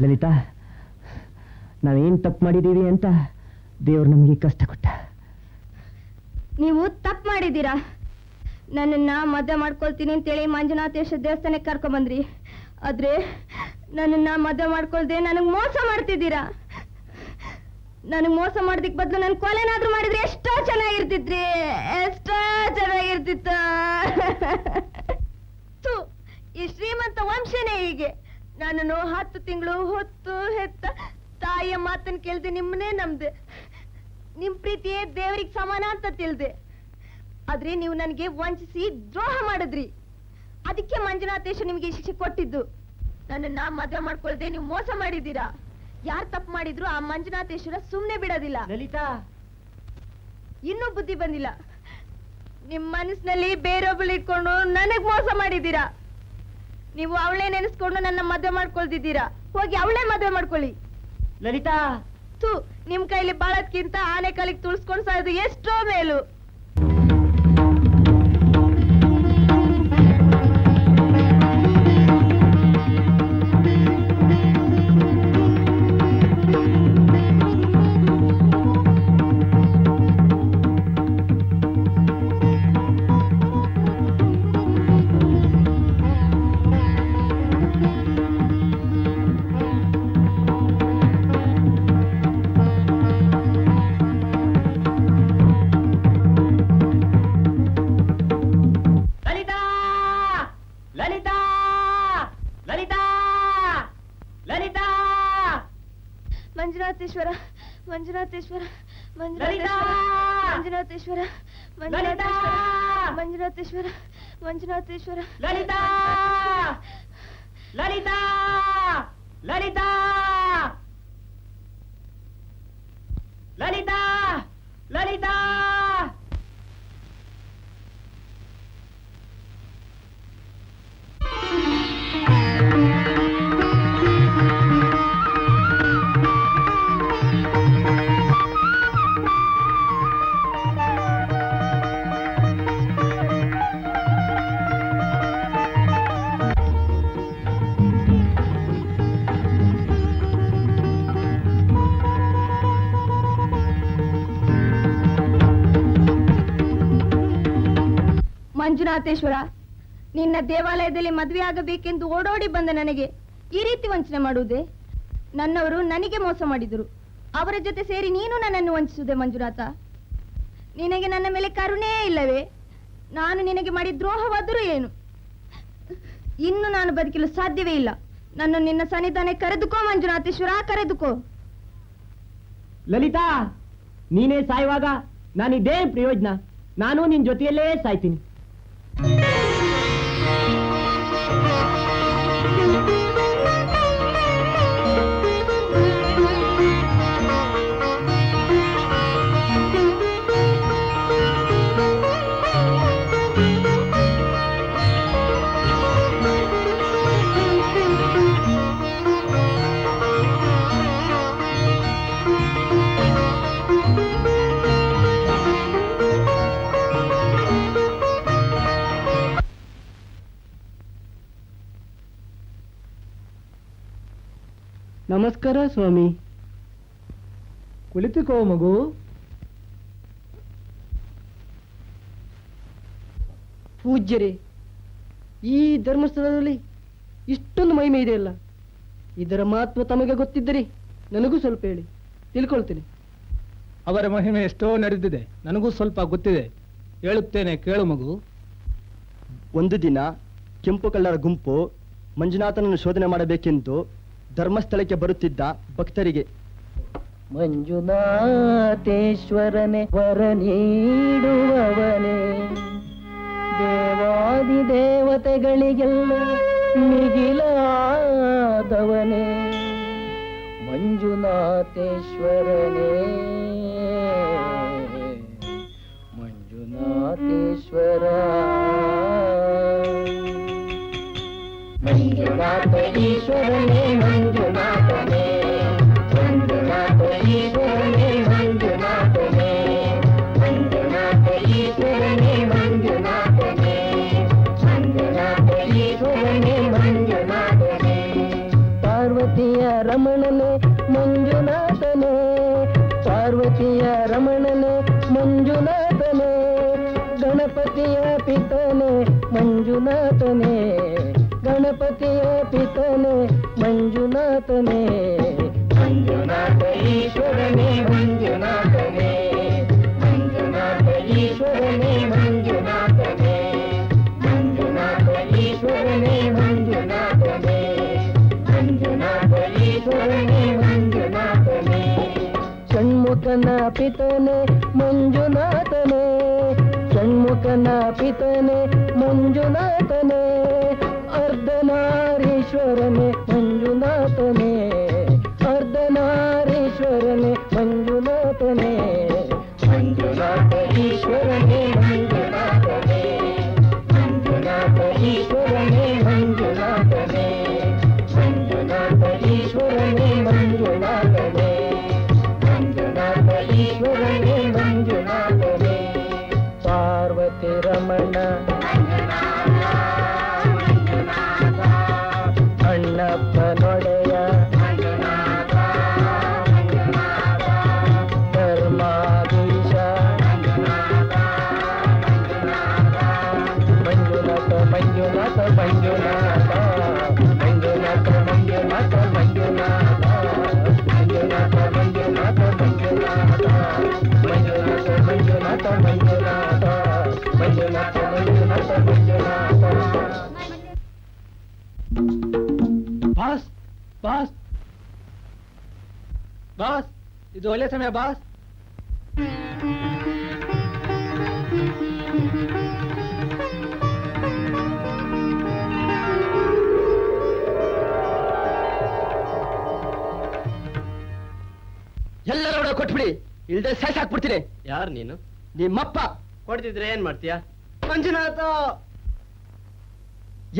ಲಲಿತಾ, ನಾವೇನ್ ತಪ್ಪು ಮಾಡಿದೀವಿ ಅಂತ ದೇವ್ರು ನಮ್ಗೆ ಕಷ್ಟ ಕೊಟ್ಟ. ನೀವು ತಪ್ಪು ಮಾಡಿದ್ದೀರಾ. ನನ್ನನ್ನ ಮದುವೆ ಮಾಡ್ಕೊಳ್ತೀನಿ ಅಂತೇಳಿ ಮಂಜುನಾಥೇಶ್ವರ ದೇವಸ್ಥಾನಕ್ಕೆ ಕರ್ಕೊಂಬಂದ್ರಿ. ಆದ್ರೆ ನನ್ನನ್ನ ಮದುವೆ ಮಾಡ್ಕೊಳ್ದೆ ನನಗೆ ಮೋಸ ಮಾಡ್ತಿದ್ದೀರಾ. ನನಗೆ ಮೋಸ ಮಾಡೋದಕ್ಕೆ ಬದಲು ನನ್ನ ಕೊಲೆನಾದ್ರೂ ಮಾಡಿದ್ರೆ ಎಷ್ಟೋ ಚೆನ್ನಾಗಿರ್ತಿದ್ರಿ, ಎಷ್ಟೋ ಚೆನ್ನಾಗಿರ್ತಿತ್ತು. ಈ ಶ್ರೀಮಂತ ವಂಶನೇ ಹೀಗೆ. ನನ್ನನ್ನು 10 ತಿಂಗಳು ಹೊತ್ತು ಹೆತ್ತ ತಾಯಿಯ ಮಾತನ್ನು ಕೇಳ್ದೆ ನಿಮ್ಮನ್ನೇ ನಂಬ್ದೆ. ನಿಮ್ ಪ್ರೀತಿಯೇ ದೇವರಿಗೆ ಸಮಾನ ಅಂತ ತಿಳ್ದೆ. ಆದ್ರೆ ನೀವು ನನಗೆ ವಂಚಿಸಿ ದ್ರೋಹ ಮಾಡಿದ್ರಿ. ಅದಕ್ಕೆ ಮಂಜುನಾಥೇಶ್ವರ ನಿಮಗೆ ಶಿಕ್ಷೆ ಕೊಟ್ಟಿದ್ದು. ನನ್ನನ್ನ ಮದುವೆ ಮಾಡ್ಕೊಳ್ದೆ ನೀವು ಮೋಸ ಮಾಡಿದ್ದೀರಾ. ಯಾರು ತಪ್ಪು ಮಾಡಿದ್ರು ಆ ಮಂಜುನಾಥೇಶ್ವರ ಸುಮ್ನೆ ಬಿಡೋದಿಲ್ಲ. ಲಲಿತಾ, ಇನ್ನೂ ಬುದ್ಧಿ ಬಂದಿಲ್ಲ. ನಿಮ್ ಮನಸ್ಸಿನಲ್ಲಿ ಬೇರೊಬ್ಬಳು ಇಟ್ಕೊಂಡು ನನಗ್ ಮೋಸ ಮಾಡಿದ್ದೀರಾ. ನೀವು ಅವಳೇ ನೆನೆಸ್ಕೊಂಡು ನನ್ನ ಮದುವೆ ಮಾಡ್ಕೊಳ್ತಿದ್ದೀರಾ. ಹೋಗಿ ಅವಳೇ ಮದುವೆ ಮಾಡ್ಕೊಳ್ಳಿ. ಲಲಿತಾ, ನಿಮ್ ಕೈಲಿ ಬಾಳದ್ಕಿಂತ ಆನೆ ಕಾಲಿಗೆ ತುಳ್ಸ್ಕೊಂಡ್ ಸಾಯೋದು ಎಷ್ಟೋ ಮೇಲು. ಮಂಜುನಾಥೇಶ್ವರ, ಮಂಜುನಾಥೇಶ್ವರ, ಮಂಜುನಾಥೇಶ್ವರ, ಮಂಜುನಾಥೇಶ್ವರ, ಮಂಜುನಾಥೇಶ್ವರ, ಮಂಜುನಾಥೇಶ್ವರ. ಲಲಿತಾ, ಲಲಿತಾ, ಲಲಿತಾ, ಲಲಿತಾ, ಲಲಿತಾ. ಮಂಜುನಾಥೇಶ್ವರ, ನಿನ್ನ ದೇವಾಲಯದಲ್ಲಿ ಮದುವೆ ಆಗಬೇಕೆಂದು ಓಡೋಡಿ ಬಂದ ನನಗೆ ಈ ರೀತಿ ವಂಚನೆ ಮಾಡುವುದೇ? ನನ್ನವರು ನನಗೆ ಮೋಸ ಮಾಡಿದರು. ಅವರ ಜೊತೆ ಸೇರಿ ನೀನು ನನ್ನನ್ನು ವಂಚಿಸುವುದೇ ಮಂಜುನಾಥ? ನಿನಗೆ ನನ್ನ ಮೇಲೆ ಕರುಣೆ ಇಲ್ಲವೇ? ನಾನು ನಿನಗೆ ಮಾಡಿ ದ್ರೋಹವಾದರೂ ಏನು? ಇನ್ನು ನಾನು ಬದುಕಲು ಸಾಧ್ಯವೇ ಇಲ್ಲ. ನನ್ನ ನಿನ್ನ ಸನ್ನಿಧಾನ ಕರೆದುಕೋ ಮಂಜುನಾಥೇಶ್ವರ, ಕರೆದುಕೋ. ಲಲಿತಾ, ನೀನೇ ಸಾಯುವಾಗ ನಾನಿದ್ದೇನು ಪ್ರಯೋಜನ? ನಾನು ನಿನ್ ಜೊತೆಯಲ್ಲೇ ಸಾಯ್ತೀನಿ. ನಮಸ್ಕಾರ ಸ್ವಾಮಿ. ಕುಳಿತುಕೋ ಮಗು. ಪೂಜ್ಯರೇ, ಈ ಧರ್ಮಸ್ಥಳದಲ್ಲಿ ಇಷ್ಟೊಂದು ಮಹಿಮೆ ಇದೆಯಲ್ಲ, ಇದರ ಮಹತ್ವ ತಮಗೆ ಗೊತ್ತಿದ್ದರೆ ನನಗೂ ಸ್ವಲ್ಪ ಹೇಳಿ, ತಿಳ್ಕೊಳ್ತೇನೆ. ಅವರ ಮಹಿಮೆ ಎಷ್ಟೋ ನಡೆದಿದೆ, ನನಗೂ ಸ್ವಲ್ಪ ಗೊತ್ತಿದೆ, ಹೇಳುತ್ತೇನೆ ಕೇಳು ಮಗು. ಒಂದು ದಿನ ಕೆಂಪು ಕಳ್ಳರ ಗುಂಪು ಮಂಜುನಾಥನನ್ನು ಶೋಧನೆ ಮಾಡಬೇಕೆಂದು ಧರ್ಮಸ್ಥಳಕ್ಕೆ ಬರುತ್ತಿದ್ದ ಭಕ್ತರಿಗೆ, ಮಂಜುನಾಥೇಶ್ವರನೇ ವರ ನೀಡುವವನೇ, ದೇವಾದಿ ದೇವತೆಗಳಿಗೆಲ್ಲ ಮಿಗಿಲಾದವನೇ, ಮಂಜುನಾಥೇಶ್ವರನೇ, ಮಂಜುನಾಥೇಶ್ವರ. ಮಂಜುನಾಥ ಈಶ್ವರನೇ, ಮಂಜುನಾಥನೇ, ಮಂಜುನಾಥ ಈಶ್ವರನೇ, ಮಂಜುನಾಥನೇ, ಮಂಜುನಾಥ ಈಶ್ವರನೇ, ಮಂಜುನಾಥನೇ, ಮಂಜುನಾಥ ಈಶ್ವರನೇ, ಮಂಜುನಾಥನೇ. ಪಾರ್ವತಿಯ ಗಣಪತಿಯ ಪಿತನೆ ಮಂಜುನಾಥನೇ, ಗಣಪತಿಯ ಪಿತನೆ ಮಂಜುನಾಥನೇ, ಮಂಜುನಾಥ ಈಶ್ವರನೇ ಮಂಜುನಾಥನೇ, ಮಂಜುನಾಥ ಈಶ್ವರನೇ ಮಂಜುನಾಥನೇ, ಮಂಜುನಾಥ ಈಶ್ವರನೇ ಮಂಜುನಾಥನೇ, ಮಂಜುನಾಥ ಈಶ್ವರನೇ ಮಂಜುನಾಥನೇ, ಷಣ್ಮುಖನ ಪಿತನೆ ಮಂಜುನಾಥನೇ, ಷಣ್ಮುಖನ ಪಿತನೆ ಮಂಜುನಾಥನೇ, ಅರ್ಧನಾರೀಶ್ವರನೇ ಮಂಜುನಾಥನೇ, ಅರ್ಧನಾರೀಶ್ವರನೇ ಮಂಜುನಾಥನೇ, ಮಂಜುನಾಥ ಈಶ್ವರನೇ ಮಂಜುನಾಥನೇ, ಮಂಜುನಾಥ ಈಶ್ವರನೇ ಮಂಜುನಾಥನೇ, ಮಂಜುನಾಥ ಈಶ್ವರನೇ ಮಂಜುನಾಥನೇ, ಮಂಜುನಾಥ ಈಶ್ವರನೇ ಮಂಜುನಾಥನೇ, ಪಾರ್ವತಿ ರಮಣ ಅಣ್ಣಪ್ಪನೊಡೆಯ ಧರ್ಮಾಧೀಶ Manjunath Manjunath Manjunath Manjunath Manjunath Manjunath Manjunath Manjunath Manjunath Manjunath Manjunath Manjunath Manjunath Manjunath Manjunath. Boss boss boss, ಇದು ಒಳ್ಳೆ ಸಮಯ ಬಾಸ್. ಎಲ್ಲರೂ ಕೊಟ್ಬಿಡಿ, ಇಲ್ದೆ ಸಾಯ್ಸಾಕ್ಬಿಡ್ತೀನಿ. ಯಾರು ನೀನು? ನಿಮ್ಮಪ್ಪ. ಕೊಡ್ತಿದ್ರೆ ಏನ್ ಮಾಡ್ತೀಯಾ? ಮಂಜುನಾಥ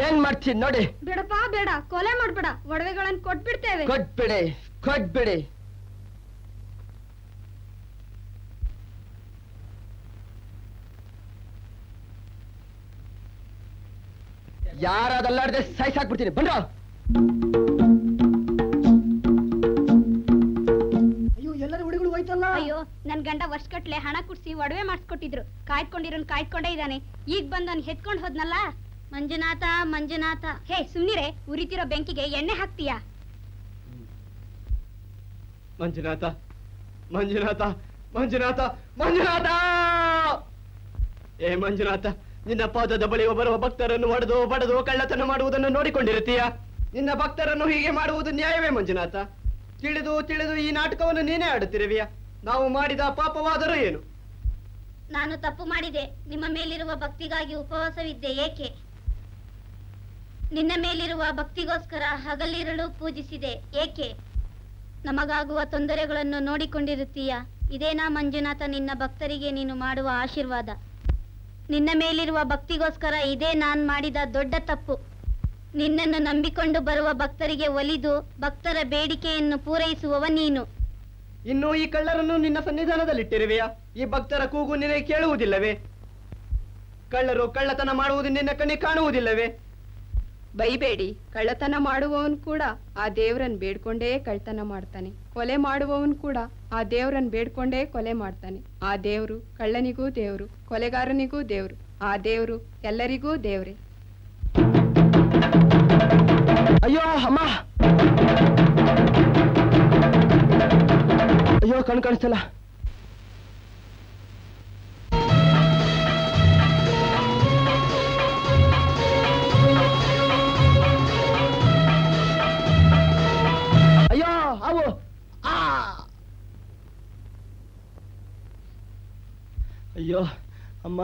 ಏನ್ ಮಾಡ್ತೀನಿ ನೋಡಿ. ಬೇಡಪ್ಪ ಬೇಡ, ಕೊಲೆ ಮಾಡ್ಬೇಡ, ಒಡವೆಗಳನ್ನ ಕೊಟ್ಬಿಡ್ತೇವೆ. ಕೊಟ್ಬಿಡಿ ಕೊಟ್ಬಿಡಿ. ಯಾರಾದಲ್ಲಾಡ್ದೆ ಸಾಯ್ಸಾಕ್ಬಿಡ್ತೀನಿ, ಬಂದ್ರ. ಅಯ್ಯೋ ಎಲ್ಲರ ಹುಡುಗರು ಹೋಯ್ತಲ್ಲ. ಅಯ್ಯೋ ನನ್ ಗಂಡ ವರ್ಷಗಟ್ಲೆ ಹಣ ಕುಡ್ಸಿ ಒಡವೆ ಮಾಡಿಸ್ಕೊಟ್ಟಿದ್ರು, ಕಾಯ್ಕೊಂಡಿರೋನ್ ಕಾಯ್ಕೊಂಡೇ ಇದ್ದಾನೆ, ಈಗ ಬಂದವನ್ ಹೆತ್ಕೊಂಡ್ ಹೋದ್ನಲ್ಲ. ಮಂಜುನಾಥ ಮಂಜುನಾಥ. ಹೇ ಸುಮ್ನಿರೆ, ಉರಿತಿರೋ ಬೆಂಕಿಗೆ ಎಣ್ಣೆ ಹಾಕ್ತೀಯಾ? ಮಂಜುನಾಥ ಮಂಜುನಾಥ ಮಂಜುನಾಥ ಮಂಜುನಾಥ. ಏ ಮಂಜುನಾಥ, ನಿನ್ನ ಪಾದದ ಬಳಿ ಬರುವ ಭಕ್ತರನ್ನು ಒಡೆದು ಬಡದು ಕಳ್ಳತನ ಮಾಡುವುದನ್ನು ನೋಡಿಕೊಂಡಿರುತ್ತೀಯ. ನಿನ್ನ ಭಕ್ತರನ್ನು ಹೀಗೆ ಮಾಡುವುದು ನ್ಯಾಯವೇ ಮಂಜುನಾಥ? ತಿಳಿದು ತಿಳಿದು ಈ ನಾಟಕವನ್ನು ನೀನೇ ಆಡುತ್ತಿರುವಿಯ. ನಾವು ಮಾಡಿದ ಪಾಪವಾದರೂ ಏನು? ನಾನು ತಪ್ಪು ಮಾಡಿದೆ, ನಿಮ್ಮ ಮೇಲಿರುವ ಭಕ್ತಿಗಾಗಿ ಉಪವಾಸವಿದ್ದೆ. ಏಕೆ? ನಿನ್ನ ಮೇಲಿರುವ ಭಕ್ತಿಗೋಸ್ಕರ ಹಗಲಿರಳು ಪೂಜಿಸಿದೆ. ಏಕೆ? ನಮಗಾಗುವ ತೊಂದರೆಗಳನ್ನು ನೋಡಿಕೊಂಡಿರುತ್ತೀಯ. ಇದೇನಾ ಮಂಜುನಾಥ ನಿನ್ನ ಭಕ್ತರಿಗೆ ನೀನು ಮಾಡುವ ಆಶೀರ್ವಾದ? ನಿನ್ನ ಮೇಲಿರುವ ಭಕ್ತಿಗೋಸ್ಕರ ಇದೇ ನಾನ್ ಮಾಡಿದ ದೊಡ್ಡ ತಪ್ಪು. ನಿನ್ನನ್ನು ನಂಬಿಕೊಂಡು ಬರುವ ಭಕ್ತರಿಗೆ ಒಲಿದು ಭಕ್ತರ ಬೇಡಿಕೆಯನ್ನು ಪೂರೈಸುವವ ನೀನು. ಇನ್ನು ಈ ಕಳ್ಳರನ್ನು ನಿನ್ನ ಸನ್ನಿಧಾನದಲ್ಲಿಟ್ಟಿರುವೆಯಾ? ಈ ಭಕ್ತರ ಕೂಗು ನಿನಗೆ ಕೇಳುವುದಿಲ್ಲವೇ? ಕಳ್ಳರು ಕಳ್ಳತನ ಮಾಡುವುದು ನಿನ್ನ ಕಣ್ಣಿಗೆ ಕಾಣುವುದಿಲ್ಲವೇ? ಬೈಬೇಡಿ. ಕಳ್ಳತನ ಮಾಡುವವನು ಕೂಡ ಆ ದೇವ್ರನ್ ಬೇಡ್ಕೊಂಡೇ ಕಳ್ಳತನ ಮಾಡ್ತಾನೆ. ಕೊಲೆ ಮಾಡುವವನು ಕೂಡ ಆ ದೇವ್ರನ್ ಬೇಡ್ಕೊಂಡೇ ಕೊಲೆ ಮಾಡ್ತಾನೆ. ಆ ದೇವ್ರು ಕಳ್ಳನಿಗೂ ದೇವ್ರು, ಕೊಲೆಗಾರನಿಗೂ ದೇವ್ರು. ಆ ದೇವ್ರು ಎಲ್ಲರಿಗೂ ದೇವ್ರೆ. ಅಯ್ಯೋ ಅಮ್ಮ, ಅಯ್ಯೋ ಕಣ್ ಕಾಣಿಸ್ತಲ್ಲ. ಅಯ್ಯೋ ಅವು ಅಯ್ಯೋ ಅಮ್ಮ,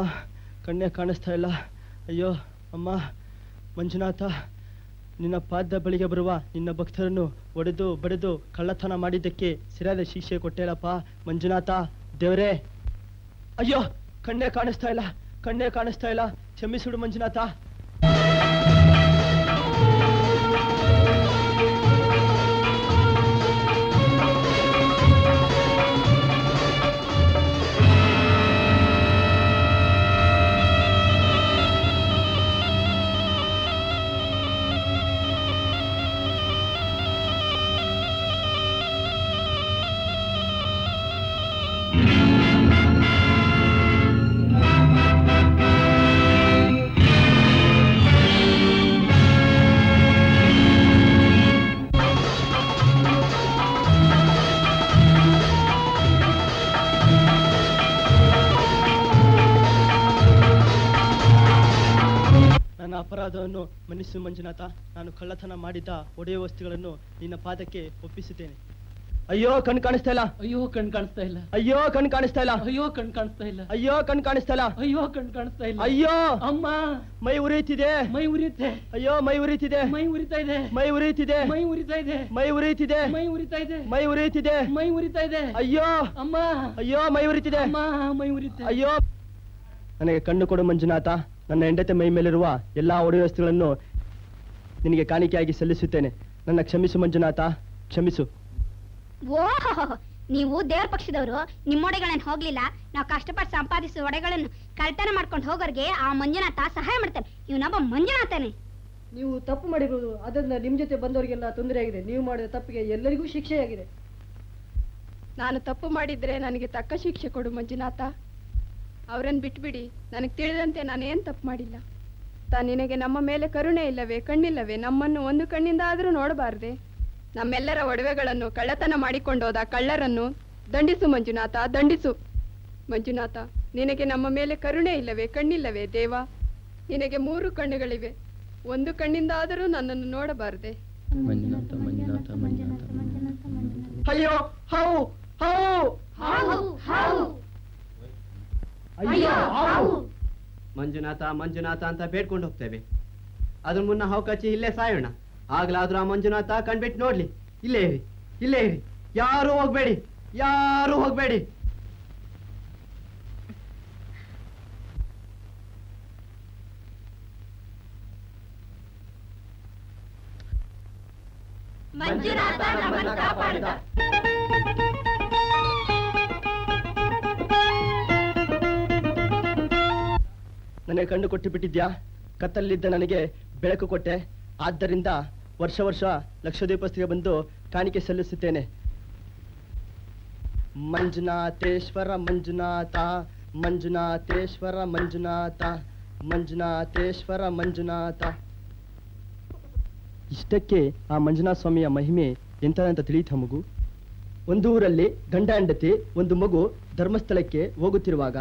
ಕಣ್ಣೇ ಕಾಣಿಸ್ತಾ ಇಲ್ಲ. ಅಯ್ಯೋ ಅಮ್ಮ. ಮಂಜುನಾಥ, ನಿನ್ನ ಪಾದ ಬಳಿಗೆ ಬರುವ ನಿನ್ನ ಭಕ್ತರನ್ನು ಒಡೆದು ಬಡೆದು ಕಳ್ಳತನ ಮಾಡಿದ್ದಕ್ಕೆ ಸರಿಯಾದ ಶಿಕ್ಷೆ ಕೊಟ್ಟೇಳಪ್ಪ ಮಂಜುನಾಥ ದೇವರೇ. ಅಯ್ಯೋ ಕಣ್ಣೇ ಕಾಣಿಸ್ತಾ ಇಲ್ಲ, ಕಣ್ಣೇ ಕಾಣಿಸ್ತಾ ಇಲ್ಲ, ಕ್ಷಮಿಸಿಡು ಮಂಜುನಾಥ. ನನ್ನ ಅಪರಾಧವನ್ನು ಮನ್ನಿಸು ಮಂಜುನಾಥ. ನಾನು ಕಳ್ಳತನ ಮಾಡಿದ್ದ ಒಡೆಯ ವಸ್ತುಗಳನ್ನು ನಿನ್ನ ಪಾದಕ್ಕೆ ಒಪ್ಪಿಸುತ್ತೇನೆ. ಅಯ್ಯೋ ಕಣ್ ಕಾಣಿಸ್ತಾ ಇಲ್ಲ, ಅಯ್ಯೋ ಕಣ್ ಕಾಣಿಸ್ತಾ ಇಲ್ಲ, ಅಯ್ಯೋ ಕಣ್ ಕಾಣಿಸ್ತಾ ಇಲ್ಲ, ಅಯ್ಯೋ ಕಣ್ ಕಾಣಿಸ್ತಾ ಇಲ್ಲ, ಅಯ್ಯೋ ಕಣ್ ಕಾಣಿಸ್ತಾ ಇಲ್ಲ, ಅಯ್ಯೋ ಕಣ್ ಕಾಣಿಸ್ತಾ ಇಲ್ಲ. ಅಯ್ಯೋ ಅಮ್ಮ ಮೈ ಉರಿಯುತ್ತಿದೆ, ಮೈ ಉರಿಯುತ್ತೆ, ಅಯ್ಯೋ ಮೈ ಉರಿಯುತ್ತಿದೆ, ಮೈ ಉರಿತಾ ಇದೆ, ಮೈ ಉರಿಯುತ್ತಿದೆ, ಮೈ ಉರಿತಾ ಇದೆ, ಮೈ ಉರಿಯುತ್ತಿದೆ, ಮೈ ಉರಿತಾ ಇದೆ, ಮೈ ಉರಿಯುತ್ತಿದೆ, ಮೈ ಉರಿತಾ ಇದೆ. ಅಯ್ಯೋ ಅಮ್ಮ ಅಯ್ಯೋ ಮೈ ಉರಿತಿದೆ, ಅಮ್ಮ ಮೈ ಉರಿತೆ. ಅಯ್ಯೋ. ನನಗೆ ಕಣ್ಣು ಕೊಡು ಮಂಜುನಾಥ. ನನ್ನ ಹೆಂಡತಿ ಮೈ ಮೇಲಿರುವ ಎಲ್ಲಾ ಒಡೆಯ ವಸ್ತುಗಳನ್ನು ನಿನಗೆ ಕಾಣಿಕೆಯಾಗಿ ಸಲ್ಲಿಸುತ್ತೇನೆ. ನನ್ನ ಕ್ಷಮಿಸು ಮಂಜುನಾಥ, ಕ್ಷಮಿಸು. ಓಹೋ, ನೀವು ದೇವ್ರ ಪಕ್ಷದವರು. ನಿಮ್ಮ ಒಡೆಗಳನ್ನ ಹೋಗ್ಲಿಲ್ಲ. ನಾವು ಕಷ್ಟಪಟ್ಟು ಸಂಪಾದಿಸುವ ಒಡೆಗಳನ್ನು ಕಳ್ತನ ಮಾಡ್ಕೊಂಡು ಹೋಗೋರ್ಗೆ ಆ ಮಂಜುನಾಥ ಸಹಾಯ ಮಾಡ್ತಾನೆ. ಇವನೊಬ್ಬ ಮಂಜುನಾಥನೇ. ನೀವು ತಪ್ಪು ಮಾಡಿರ್ಬೋದು, ಅದರಿಂದ ನಿಮ್ ಜೊತೆ ಬಂದವರಿಗೆಲ್ಲ ತೊಂದರೆ ಆಗಿದೆ. ನೀವು ಮಾಡಿದ ತಪ್ಪಿಗೆ ಎಲ್ಲರಿಗೂ ಶಿಕ್ಷೆಯಾಗಿದೆ. ನಾನು ತಪ್ಪು ಮಾಡಿದ್ರೆ ನನಗೆ ತಕ್ಕ ಶಿಕ್ಷೆ ಕೊಡು ಮಂಜುನಾಥ. ಅವರನ್ನು ಬಿಟ್ಬಿಡಿ. ನನಗೆ ತಿಳಿದಂತೆ ನಾನೇನು ತಪ್ಪು ಮಾಡಿಲ್ಲ. ನಿನಗೆ ನಮ್ಮ ಮೇಲೆ ಕರುಣೆ ಇಲ್ಲವೇ, ಕಣ್ಣಿಲ್ಲವೇ? ನಮ್ಮನ್ನು ಒಂದು ಕಣ್ಣಿಂದ ಆದರೂ ನೋಡಬಾರ್ದೆ? ನಮ್ಮೆಲ್ಲರ ಒಡವೆಗಳನ್ನು ಕಳ್ಳತನ ಮಾಡಿಕೊಂಡೋದ ಕಳ್ಳರನ್ನು ದಂಡಿಸು ಮಂಜುನಾಥ, ದಂಡಿಸು ಮಂಜುನಾಥ. ನಿನಗೆ ನಮ್ಮ ಮೇಲೆ ಕರುಣೆ ಇಲ್ಲವೇ, ಕಣ್ಣಿಲ್ಲವೇ? ದೇವ, ನಿನಗೆ 3 ಕಣ್ಣುಗಳಿವೆ, ಒಂದು ಕಣ್ಣಿಂದ ಆದರೂ ನನ್ನನ್ನು ನೋಡಬಾರ್ದೆ? ಮಂಜುನಾಥ ಮಂಜುನಾಥ ಮಂಜುನಾಥ ಅಯ್ಯೋ ಹಾವು ಹಾವು ಅಯ್ಯೋ ಹಾವು. ಮಂಜುನಾಥ ಮಂಜುನಾಥ ಅಂತ ಬೇಡ್ಕೊಂಡು ಹೋಗ್ತೇವೆ. ಅದ್ರ ಮುನ್ನ ಹಾವು ಕಚ್ಚಿ ಇಲ್ಲೇ ಸಾಯೋಣ. ಆಗ್ಲಾದ್ರೂ ಆ ಮಂಜುನಾಥ ಕಣ್ಬಿಟ್ಟು ನೋಡ್ಲಿ. ಇಲ್ಲೇ ಇರಿ, ಇಲ್ಲೇ ಇರಿ, ಯಾರು ಹೋಗ್ಬೇಡಿ, ಯಾರು ಹೋಗ್ಬೇಡಿ. ಮಂಜುನಾಥ ನಮ್ಮನ್ನು ಕಾಪಾಡಿದ. ನನಗೆ ಕಣ್ಣು ಕೊಟ್ಟು ಬಿಟ್ಟಿದ್ಯಾ? ಕತ್ತಲಿದ್ದ ನನಗೆ ಬೆಳಕು ಕೊಟ್ಟೆ. ಆದ್ದರಿಂದ ವರ್ಷ ವರ್ಷ ಲಕ್ಷದೀಪಸ್ತಿಗೆ ಬಂದು ಕಾಣಿಕೆ ಸಲ್ಲಿಸುತ್ತೇನೆ. ಮಂಜುನಾಥೇಶ್ವರ ಮಂಜುನಾಥ, ಮಂಜುನಾಥೇಶ್ವರ ಮಂಜುನಾಥ, ಮಂಜುನಾಥೇಶ್ವರ ಮಂಜುನಾಥ. ಇಷ್ಟಕ್ಕೆ ಆ ಮಂಜುನಾಥ ಸ್ವಾಮಿಯ ಮಹಿಮೆ ಎಂತದಂತ ತಿಳಿಯಿತ ಮಗು. ಒಂದು ಊರಲ್ಲಿ ಗಂಡ ಹೆಂಡತಿ ಒಂದು ಮಗು ಧರ್ಮಸ್ಥಳಕ್ಕೆ ಹೋಗುತ್ತಿರುವಾಗ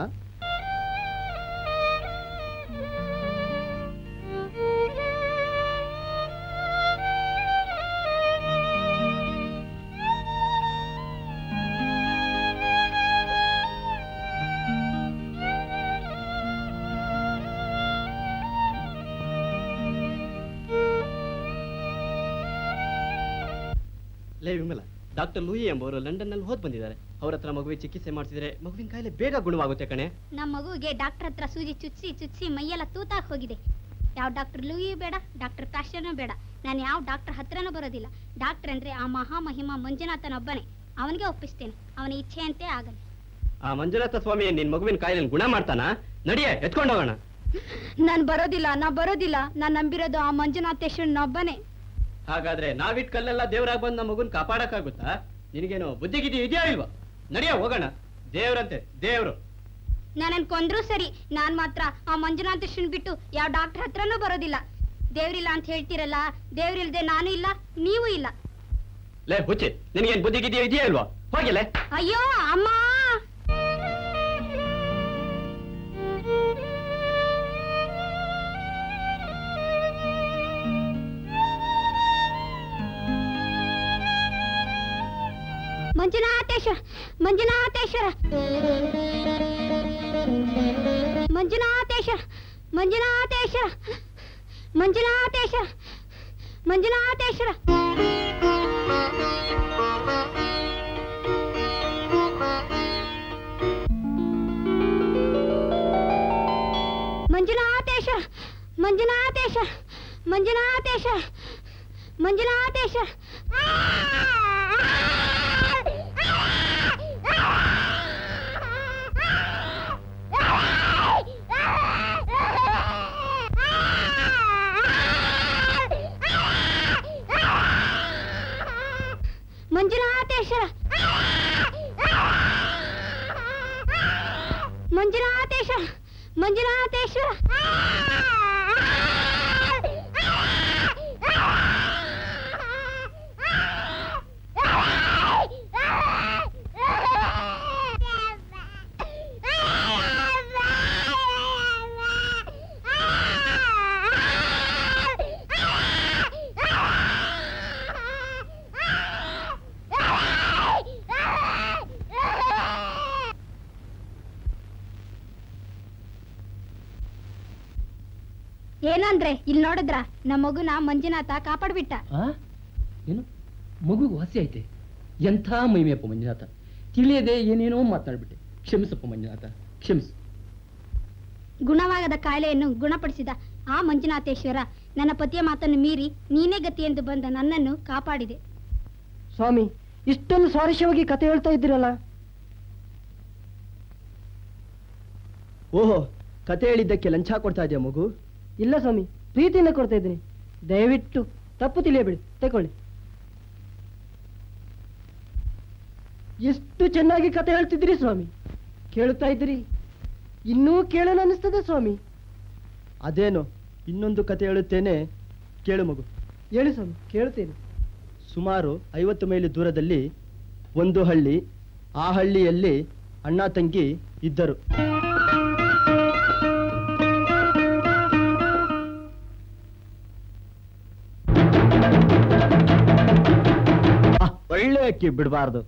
ಲೇ ವಿಮಲ, ಡಾಕ್ಟರ್ ಲೂಯಿ ಎಂಬವರು ಲಂಡನ್ ನಲ್ಲಿ ಹೋದ್ ಬಂದಿದ್ದಾರೆ. ಅವ್ರ ಹತ್ರ ಮಗುವಿಗೆ ಚಿಕಿತ್ಸೆ ಮಾಡಿಸಿದ್ರೆ ಮಗುವಿನ ಕಾಯಿಲೆ ಬೇಗ ಗುಣವಾಗುತ್ತೆ ಕಣೆ. ನಮ್ಮ ಮಗುವಿಗೆ ಡಾಕ್ಟರ್ ಹತ್ರ ಸೂಜಿ ಚುಚ್ಚಿ ಮೈಯೆಲ್ಲ ತೂತಾಗಿ ಹೋಗಿದೆ. ಯಾವ ಡಾಕ್ಟರ್ ಲೂಯಿ ಬೇಡ, ಡಾಕ್ಟರ್ ಕಾಶ್ಯನೂ ಬೇಡ. ನಾನು ಯಾವ ಡಾಕ್ಟರ್ ಹತ್ರನೂ ಬರೋದಿಲ್ಲ. ಡಾಕ್ಟರ್ ಅಂದ್ರೆ ಆ ಮಹಾಮಹಿಮ ಮಂಜುನಾಥನೊಬ್ಬನೇ. ಅವನಿಗೆ ಒಪ್ಪಿಸ್ತೇನೆ. ಅವನ ಇಚ್ಛೆಯಂತೆ ಆಗಲಿ. ಆ ಮಂಜುನಾಥ ಸ್ವಾಮಿ ನಿನ್ ಮಗುವಿನ ಕಾಯಿಲೆ ಗುಣ ಮಾಡ್ತಾನ? ನಡಿಯೇ, ಎತ್ಕೊಂಡು ಹೋಗೋಣ. ನಾನ್ ಬರೋದಿಲ್ಲ. ನಾನ್ ನಂಬಿರೋದು ಆ ಮಂಜುನಾಥೇಶ್ವರನೊಬ್ಬನೇ. ಹಾಗಾದ್ರೆ ನಾವಿಟ್ ಕಲ್ಲೆಲ್ಲ ದೇವರಾಗ ಬಂದ್ ನಮ್ಮ ಮಗುನ್ ಕಾಪಾಡಕ್ಕಾಗುತ್ತಾ? ನಿನಗೇನು ಬುದ್ಧಿಗಿದ್ದಿ ಇದೆಯಾ ಇಲ್ವಾ? ನಡಿಯ ಹೋಗೋಣ. ದೇವ್ರಂತೆ ದೇವ್ರು. ನನ್ನನ್ ಕೊಂದ್ರು ಸರಿ, ನಾನ್ ಮಾತ್ರ ಆ ಮಂಜುನಾಥೇಶ್ವರನ್ ಬಿಟ್ಟು ಯಾವ ಡಾಕ್ಟರ್ ಹತ್ರನೂ ಬರೋದಿಲ್ಲ. ದೇವ್ರಿಲ್ಲ ಅಂತ ಹೇಳ್ತಿರಲ್ಲ, ದೇವ್ರಿಲ್ದೆ ನಾನು ಇಲ್ಲ, ನೀವು ಇಲ್ಲ. ಲೇ ಹುಚ್ಚಿ, ನಿನಗೇನ್ ಬುದ್ಧಿಗಿದ್ದಿ ಇದೆಯಾ ಇಲ್ವಾ? ಹೋಗಿಲ್ಲ. ಅಯ್ಯೋ ಅಮ್ಮ. ಮಂಜುನಾಥೇಶ್ವರ ಮಂಜುನಾಥೇಶ್ವರ ಮಂಜುನಾಥೇಶ್ವರ ಮಂಜುನಾಥೇಶ್ವರ ಮಂಜುನಾಥೇಶ್ವರ ಮಂಜುನಾಥೇಶ್ವರ ಮಂಜುನಾಥೇಶ್ವರ ಮಂಜುನಾಥೇಶ್ವರ ಮಂಜುನಾಥೇಶ್ವರ ಮಂಜುನಾಥೇಶ್ವರ ಮಂಜುನಾಥೇಶ್ವರ ಮಂಜುನಾಥೇಶ್ವರ ಮಂಜುನಾಥೇಶ್ವರ ಏನಂದ್ರೆ ಇಲ್ಲಿ ನೋಡಿದ್ರ ನಮ್ಮ ಮಗುನ ಮಂಜುನಾಥ ಕಾಪಾಡ್ಬಿಟ್ಟ. ಏನು ಮಗುಗೆ ವಾಸಿ ಐತೆ? ಎಂಥ ಮಹಿಮೆಯಪ್ಪ ಮಂಜುನಾಥ, ತಿಳಿಯದೆ ಏನೇನೋ ಮಾತನಾಡ್ಬಿಟ್ಟೆ. ಕ್ಷಮಿಸಪ್ಪ ಮಂಜುನಾಥ, ಕ್ಷಮಿಸು. ಗುಣವಾಗದ ಕಾಯಿಲೆಯನ್ನು ಗುಣಪಡಿಸಿದ ಆ ಮಂಜುನಾಥೇಶ್ವರ ನನ್ನ ಪತಿಯ ಮಾತನ್ನು ಮೀರಿ ನೀನೇ ಗತಿ ಎಂದು ಬಂದ ನನ್ನನ್ನು ಕಾಪಾಡಿದೆ. ಸ್ವಾಮಿ, ಇಷ್ಟೊಂದು ಸ್ವಾರಸ್ಯವಾಗಿ ಕತೆ ಹೇಳ್ತಾ ಇದ್ದೀರಲ್ಲ. ಓಹೋ, ಕತೆ ಹೇಳಿದ್ದಕ್ಕೆ ಲಂಚ ಕೊಡ್ತಾ ಇದೆಯಾ ಮಗು? ಇಲ್ಲ ಸ್ವಾಮಿ, ಪ್ರೀತಿಯಿಂದ ಕೊಡ್ತಾ ಇದ್ದೀನಿ. ದಯವಿಟ್ಟು ತಪ್ಪು ತಿಳಿಯಬೇಡಿ, ತಗೊಳ್ಳಿ. ಎಷ್ಟು ಚೆನ್ನಾಗಿ ಕತೆ ಹೇಳ್ತಿದ್ದೀರಿ ಸ್ವಾಮಿ. ಕೇಳುತ್ತಾ ಇದ್ದೀರಿ, ಇನ್ನೂ ಕೇಳಲು ಅನಿಸ್ತದೆ ಸ್ವಾಮಿ. ಅದೇನು, ಇನ್ನೊಂದು ಕತೆ ಹೇಳುತ್ತೇನೆ, ಕೇಳು ಮಗು. ಹೇಳಿ ಸ್ವಾಮಿ, ಕೇಳುತ್ತೇನೆ. ಸುಮಾರು 50 ಮೈಲಿ ದೂರದಲ್ಲಿ ಒಂದು ಹಳ್ಳಿ. ಆ ಹಳ್ಳಿಯಲ್ಲಿ ಅಣ್ಣ ತಂಗಿ ಇದ್ದರು. ಒಳ್ಳೆ ಅಕ್ಕಿ ಬಿಡಬಾರ್ದು.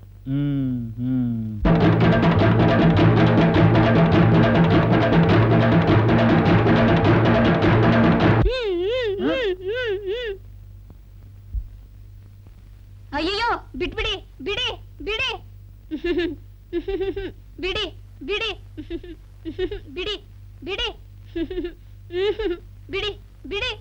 ಅಯ್ಯಯ್ಯೋ, ಬಿಟ್ಬಿಡಿ, ಬಿಡಿ ಬಿಡಿ ಬಿಡಿ ಬಿಡಿ ಬಿಡಿ ಬಿಡಿ ಬಿಡಿ ಬಿಡಿ.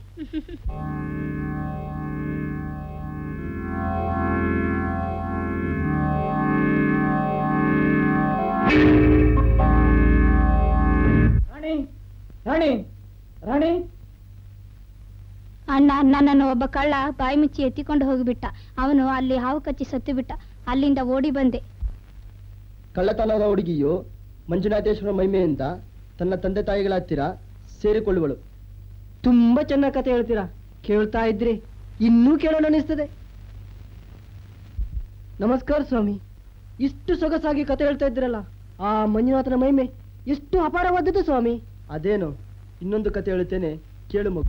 ರಾಣಿ, ರಾಣಿ, ರಾಣಿ. ಅಣ್ಣ, ನನ್ನನ್ನು ಒಬ್ಬ ಕಳ್ಳ ಬಾಯಿ ಮುಚ್ಚಿ ಎತ್ತಿಕೊಂಡು ಹೋಗಿಬಿಟ್ಟ. ಅವನು ಅಲ್ಲಿ ಹಾವು ಕಚ್ಚಿ ಸತ್ತು ಬಿಟ್ಟ. ಅಲ್ಲಿಂದ ಓಡಿ ಬಂದೆ. ಕಳ್ಳತನದ ಹುಡುಗಿಯು ಮಂಜುನಾಥೇಶ್ವರ ಮಹಿಮೆಯಿಂದ ತನ್ನ ತಂದೆ ತಾಯಿಗಳ ಹತ್ತಿರ ಸೇರಿಕೊಳ್ಳುವಳು. ತುಂಬಾ ಚೆನ್ನಾಗಿ ಕತೆ ಹೇಳ್ತೀರಾ. ಕೇಳ್ತಾ ಇದ್ರಿ, ಇನ್ನೂ ಕೇಳಲು ಅನಿಸ್ತದೆ. ನಮಸ್ಕಾರ ಸ್ವಾಮಿ. ಇಷ್ಟು ಸೊಗಸಾಗಿ ಕತೆ ಹೇಳ್ತಾ ಇದ್ದೀರಲ್ಲ, ಆ ಮಂಜುನಾಥನ ಮಹಿಮೆ ಎಷ್ಟು ಅಪಾರವಾದದ್ದು ಸ್ವಾಮಿ. ಅದೇನು, ಇನ್ನೊಂದು ಕತೆ ಹೇಳುತ್ತೇನೆ, ಕೇಳು ಮಗು.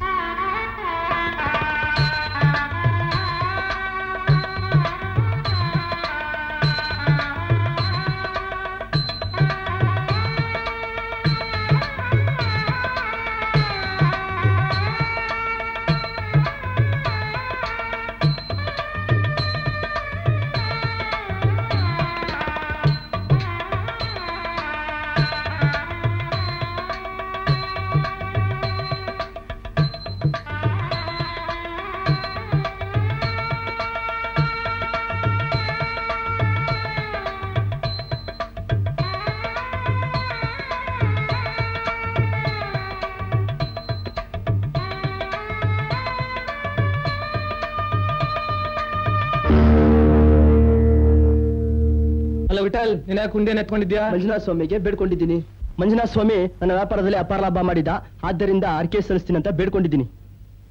ಅಲ್ಲ ವಿಠಲ್, ನೀನ್ ಯಾಕೆ ಕುಂಡೆ ಎತ್ಕೊಂಡಿದ್ಯಾ? ಮಂಜುನಾಥ ಸ್ವಾಮಿಗೆ ಬೇಡ್ಕೊಂಡಿದ್ದೀನಿ. ಮಂಜುನಾಥ ಸ್ವಾಮಿ ನನ್ನ ವ್ಯಾಪಾರದಲ್ಲಿ ಅಪಾರ ಲಾಭ ಮಾಡಿದ, ಆದ್ದರಿಂದ ಅರ್ಕೆ ಸಲ್ಲಿಸ್ತೀನಿ ಅಂತ ಬೇಡ್ಕೊಂಡಿದ್ದೀನಿ.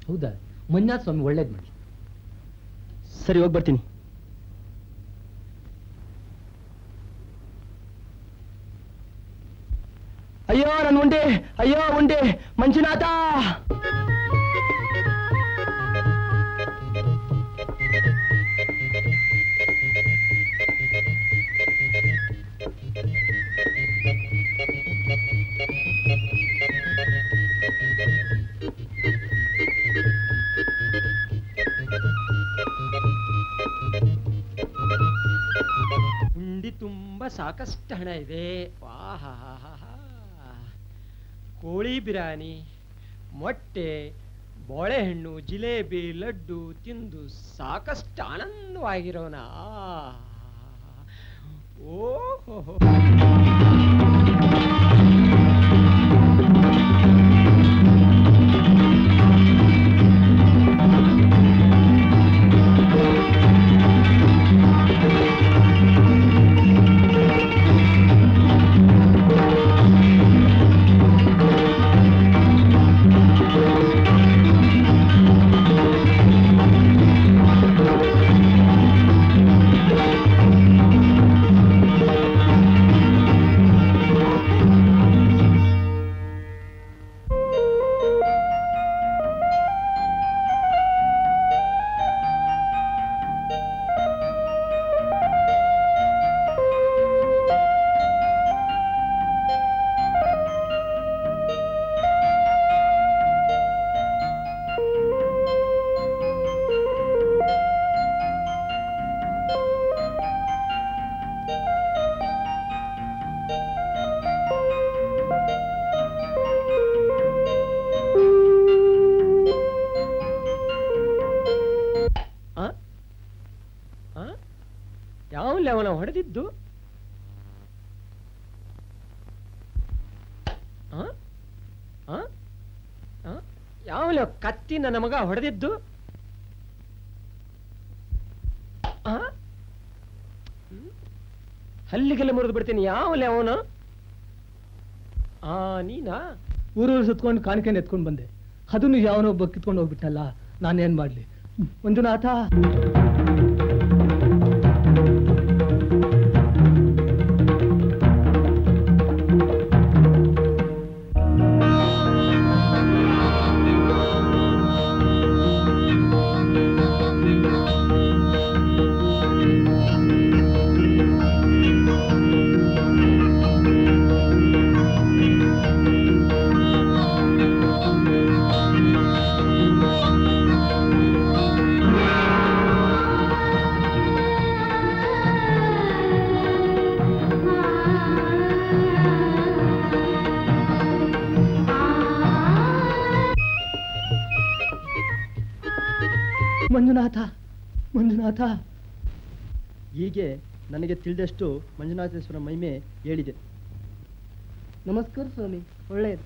ಹೌದಾ? ಮಂಜುನಾಥ ಸ್ವಾಮಿ ಒಳ್ಳೇದ್ ಮಾಡಿ. ಸರಿ, ಹೋಗಿ ಬರ್ತೀನಿ. ಅಯ್ಯೋ ನನ್ನ ಉಂಡೆ, ಅಯ್ಯೋ ಉಂಡೆ, ಮಂಜುನಾಥ. ಉಂಡಿ ತುಂಬ ಸಾಕಷ್ಟು ಹಣ ಇದೆ. ವಾಹಾಹಾಹಾ. ಕೋಳಿ ಬಿರಿಯಾನಿ, ಮೊಟ್ಟೆ, ಬಾಳೆಹಣ್ಣು, ಜಿಲೇಬಿ, ಲಡ್ಡು ತಿಂದು ಸಾಕಷ್ಟು ಆನಂದವಾಗಿರೋಣ. ಓಹೋ. ಅವನ ಹೊಡೆದಿದ್ದು? ಯಾವಲ ಕತ್ತಿ ನನ್ನ ಮಗ ಹೊಡೆದಿದ್ದು? ಹಲ್ಲಿಗೆಲ್ಲ ಮುರಿದು ಬಿಡ್ತೀನಿ. ಯಾವಲೆ ಅವನು? ನೀನಾ? ಊರೂರು ಸುತ್ಕೊಂಡು ಕಾಣಿಕೆಯನ್ನು ಎತ್ಕೊಂಡು ಬಂದೆ. ಅದನ್ನು ಯಾವನೊಬ್ಬ ಕಿತ್ಕೊಂಡು ಹೋಗ್ಬಿಟ್ಟಲ್ಲ, ನಾನೇನ್ ಮಾಡ್ಲಿ? ಮಂಜುನಾಥ, ಮಂಜುನಾಥ, ಮಂಜುನಾಥ. ಹೀಗೆ ನನಗೆ ತಿಳಿದಷ್ಟು ಮಂಜುನಾಥೇಶ್ವರ ಮಹಿಮೆ ಹೇಳಿದೆ. ನಮಸ್ಕಾರ ಸ್ವಾಮಿ, ಒಳ್ಳೆಯದು.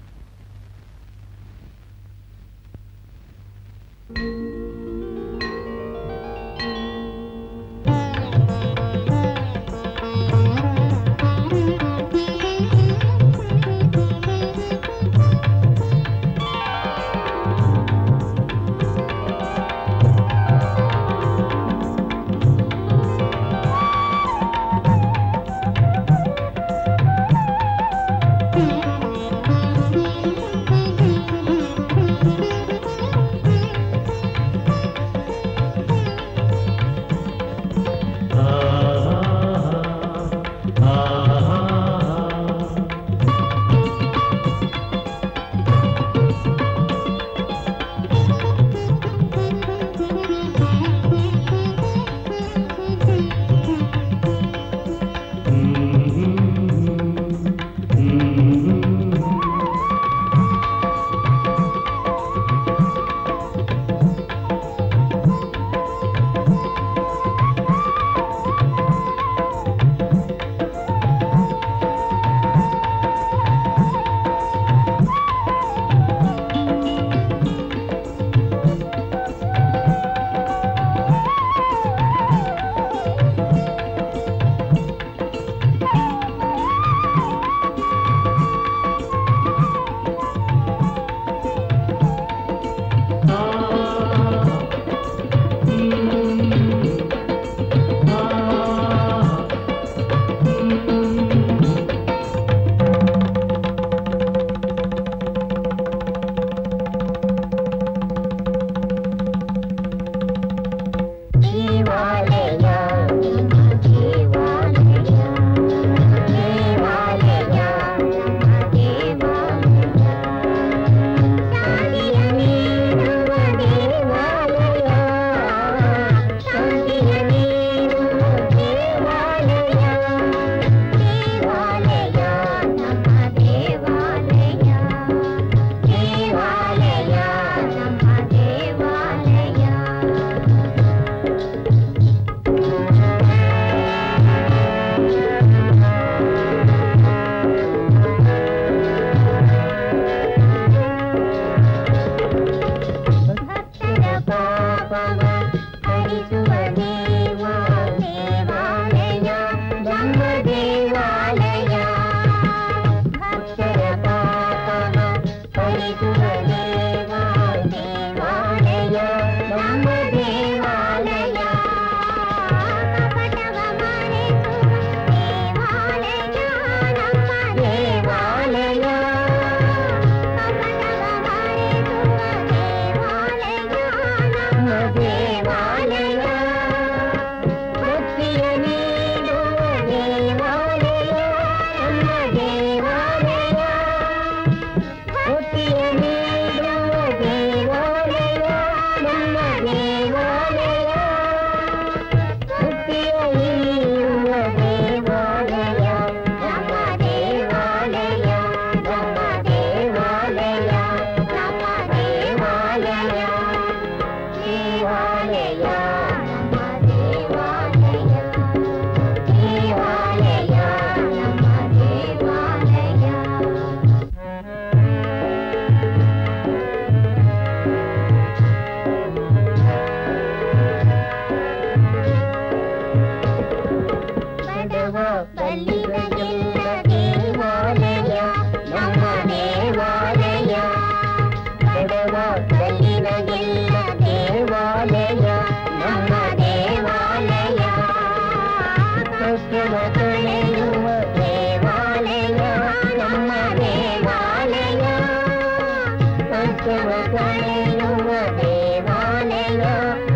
ಕಷ್ಟವ ಕಳೆಯುವ ದೇವಾಲಯ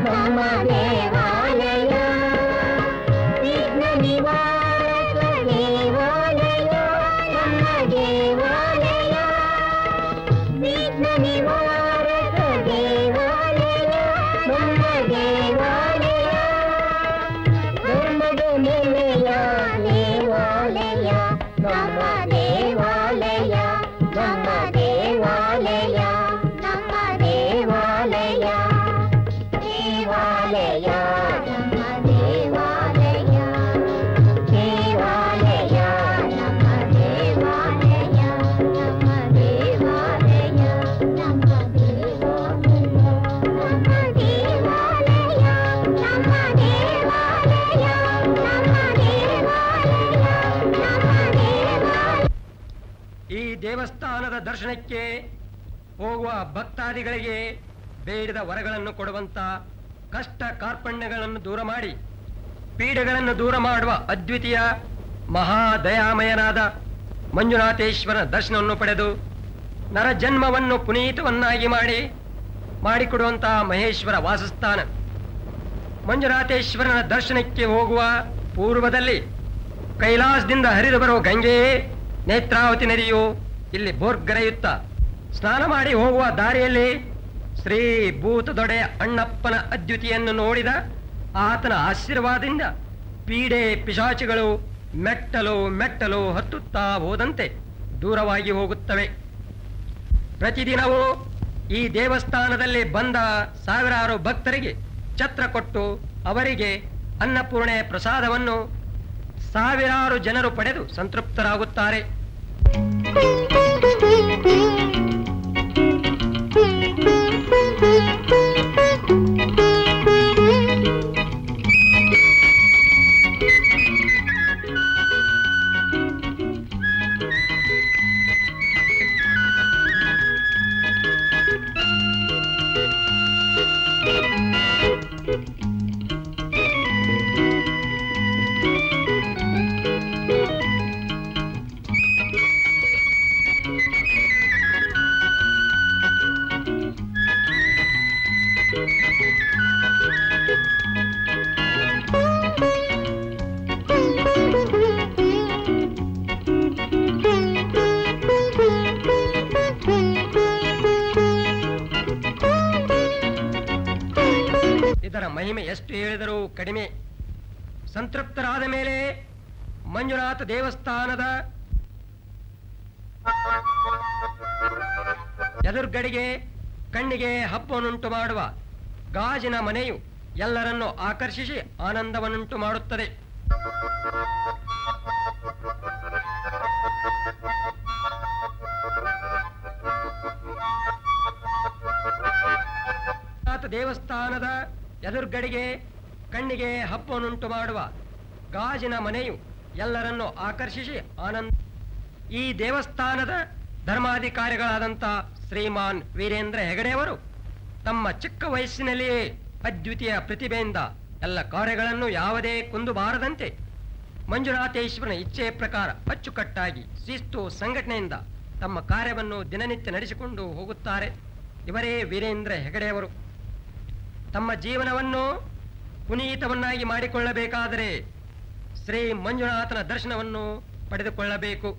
ನಮ್ಮ ದೇವಾಲಯ ವಿಘ್ನ ನಿವಾರಕ ದೇವಾಲಯ ನಮ್ಮ ದೇವಾಲಯ ವಿಘ್ನ ನಿವಾರಕ ದೇವಾಲಯ ನಮ್ಮ ದೇವಾಲಯ ಧರ್ಮದ ನೆಲೆಯ ದೇವಾಲಯ ನಮ್ಮ ದೇವಾಲಯ ನಮ್ಮ ದೇವಾಲಯ ನಮ್ಮ ದೇವಾಲಯ ದೇವಾಲಯ ನಮ್ಮ ದೇವಾಲಯ ದೇವಾಲಯ ನಮ್ಮ ದೇವಾಲಯ ನಮ್ಮ ದೇವಾಲಯ ನಮ್ಮ ದೇವಾಲಯ ನಮ್ಮ ದೇವಾಲಯ ನಮ್ಮ ದೇವಾಲಯ ನಮ್ಮ ದೇವಾಲಯ ನಮ್ಮ ದೇವಾಲಯ. ಈ ದೇವಸ್ಥಾನದ ದರ್ಶನಕ್ಕೆ ಹೋಗುವ ಭಕ್ತಾದಿಗಳಿಗೆ ಬೇಡಿದ ವರಗಳನ್ನು ಕೊಡುವಂತ ಕಷ್ಟ ಕಾರ್ಪಣ್ಯಗಳನ್ನು ದೂರ ಮಾಡಿ ಪೀಡೆಗಳನ್ನು ದೂರ ಮಾಡುವ ಅದ್ವಿತೀಯ ಮಹಾದಯಾಮಯನಾದ ಮಂಜುನಾಥೇಶ್ವರನ ದರ್ಶನವನ್ನು ಪಡೆದು ನರಜನ್ಮವನ್ನು ಪುನೀತವನ್ನಾಗಿ ಮಾಡಿಕೊಡುವಂತಹ ಮಹೇಶ್ವರ ವಾಸಸ್ಥಾನ. ಮಂಜುನಾಥೇಶ್ವರನ ದರ್ಶನಕ್ಕೆ ಹೋಗುವ ಪೂರ್ವದಲ್ಲಿ ಕೈಲಾಸದಿಂದ ಹರಿದು ಬರುವ ಗಂಗೆಯೇ ನೇತ್ರಾವತಿ ನದಿಯು ಇಲ್ಲಿ ಬೋರ್ಗರೆಯುತ್ತ ಸ್ನಾನ ಮಾಡಿ ಹೋಗುವ ದಾರಿಯಲ್ಲಿ ಶ್ರೀ ಭೂತದೊಡೆಯ ಅಣ್ಣಪ್ಪನ ಅದ್ಯುತಿಯನ್ನು ನೋಡಿದ ಆತನ ಆಶೀರ್ವಾದದಿಂದ ಪೀಡೆ ಪಿಶಾಚಿಗಳು ಮೆಟ್ಟಲು ಮೆಟ್ಟಲು ಹತ್ತುತ್ತಾ ಹೋದಂತೆ ದೂರವಾಗಿ ಹೋಗುತ್ತವೆ. ಪ್ರತಿದಿನವೂ ಈ ದೇವಸ್ಥಾನದಲ್ಲಿ ಬಂದ ಸಾವಿರಾರು ಭಕ್ತರಿಗೆ ಛತ್ರ ಕೊಟ್ಟು ಅವರಿಗೆ ಅನ್ನಪೂರ್ಣೆ ಪ್ರಸಾದವನ್ನು ಸಾವಿರಾರು ಜನರು ಪಡೆದು ಸಂತೃಪ್ತರಾಗುತ್ತಾರೆ. ಇದರ ಮಹಿಮೆ ಎಷ್ಟು ಹೇಳಿದರೂ ಕಡಿಮೆ. ಸಂತೃಪ್ತರಾದ ಮೇಲೆ ಮಂಜುನಾಥ ದೇವಸ್ಥಾನದ ಎದುರುಗಡೆಗೆ ಕಣ್ಣಿಗೆ ಹಬ್ಬವನ್ನುಂಟು ಮಾಡುವ ಗಾಜಿನ ಮನೆಯು ಎಲ್ಲರನ್ನು ಆಕರ್ಷಿಸಿ ಆನಂದವನ್ನುಂಟು ಮಾಡುತ್ತದೆ. ದೇವಸ್ಥಾನದ ಎದುರುಗಡೆಗೆ ಕಣ್ಣಿಗೆ ಹಬ್ಬವನ್ನುಂಟು ಮಾಡುವ ಗಾಜಿನ ಮನೆಯು ಎಲ್ಲರನ್ನು ಆಕರ್ಷಿಸಿ ಆನಂದ. ಈ ದೇವಸ್ಥಾನದ ಧರ್ಮಾಧಿಕಾರಿಗಳಾದಂಥ ಶ್ರೀಮಾನ್ ವೀರೇಂದ್ರ ಹೆಗಡೆಯವರು ತಮ್ಮ ಚಿಕ್ಕ ವಯಸ್ಸಿನಲ್ಲಿಯೇ ಅದ್ವಿತೀಯ ಪ್ರತಿಭೆಯಿಂದ ಎಲ್ಲ ಕಾರ್ಯಗಳನ್ನು ಯಾವುದೇ ಕುಂದು ಬಾರದಂತೆ ಮಂಜುನಾಥೇಶ್ವರನ ಇಚ್ಛೆಯ ಪ್ರಕಾರ ಅಚ್ಚುಕಟ್ಟಾಗಿ ಶಿಸ್ತು ಸಂಘಟನೆಯಿಂದ ತಮ್ಮ ಕಾರ್ಯವನ್ನು ದಿನನಿತ್ಯ ನಡೆಸಿಕೊಂಡು ಹೋಗುತ್ತಾರೆ. ಇವರೇ ವೀರೇಂದ್ರ ಹೆಗಡೆಯವರು. ತಮ್ಮ ಜೀವನವನ್ನು ಪುನೀತವನ್ನಾಗಿ ಮಾಡಿಕೊಳ್ಳಬೇಕಾದರೆ ಶ್ರೀ ಮಂಜುನಾಥನ ದರ್ಶನವನ್ನು ಪಡೆದುಕೊಳ್ಳಬೇಕು.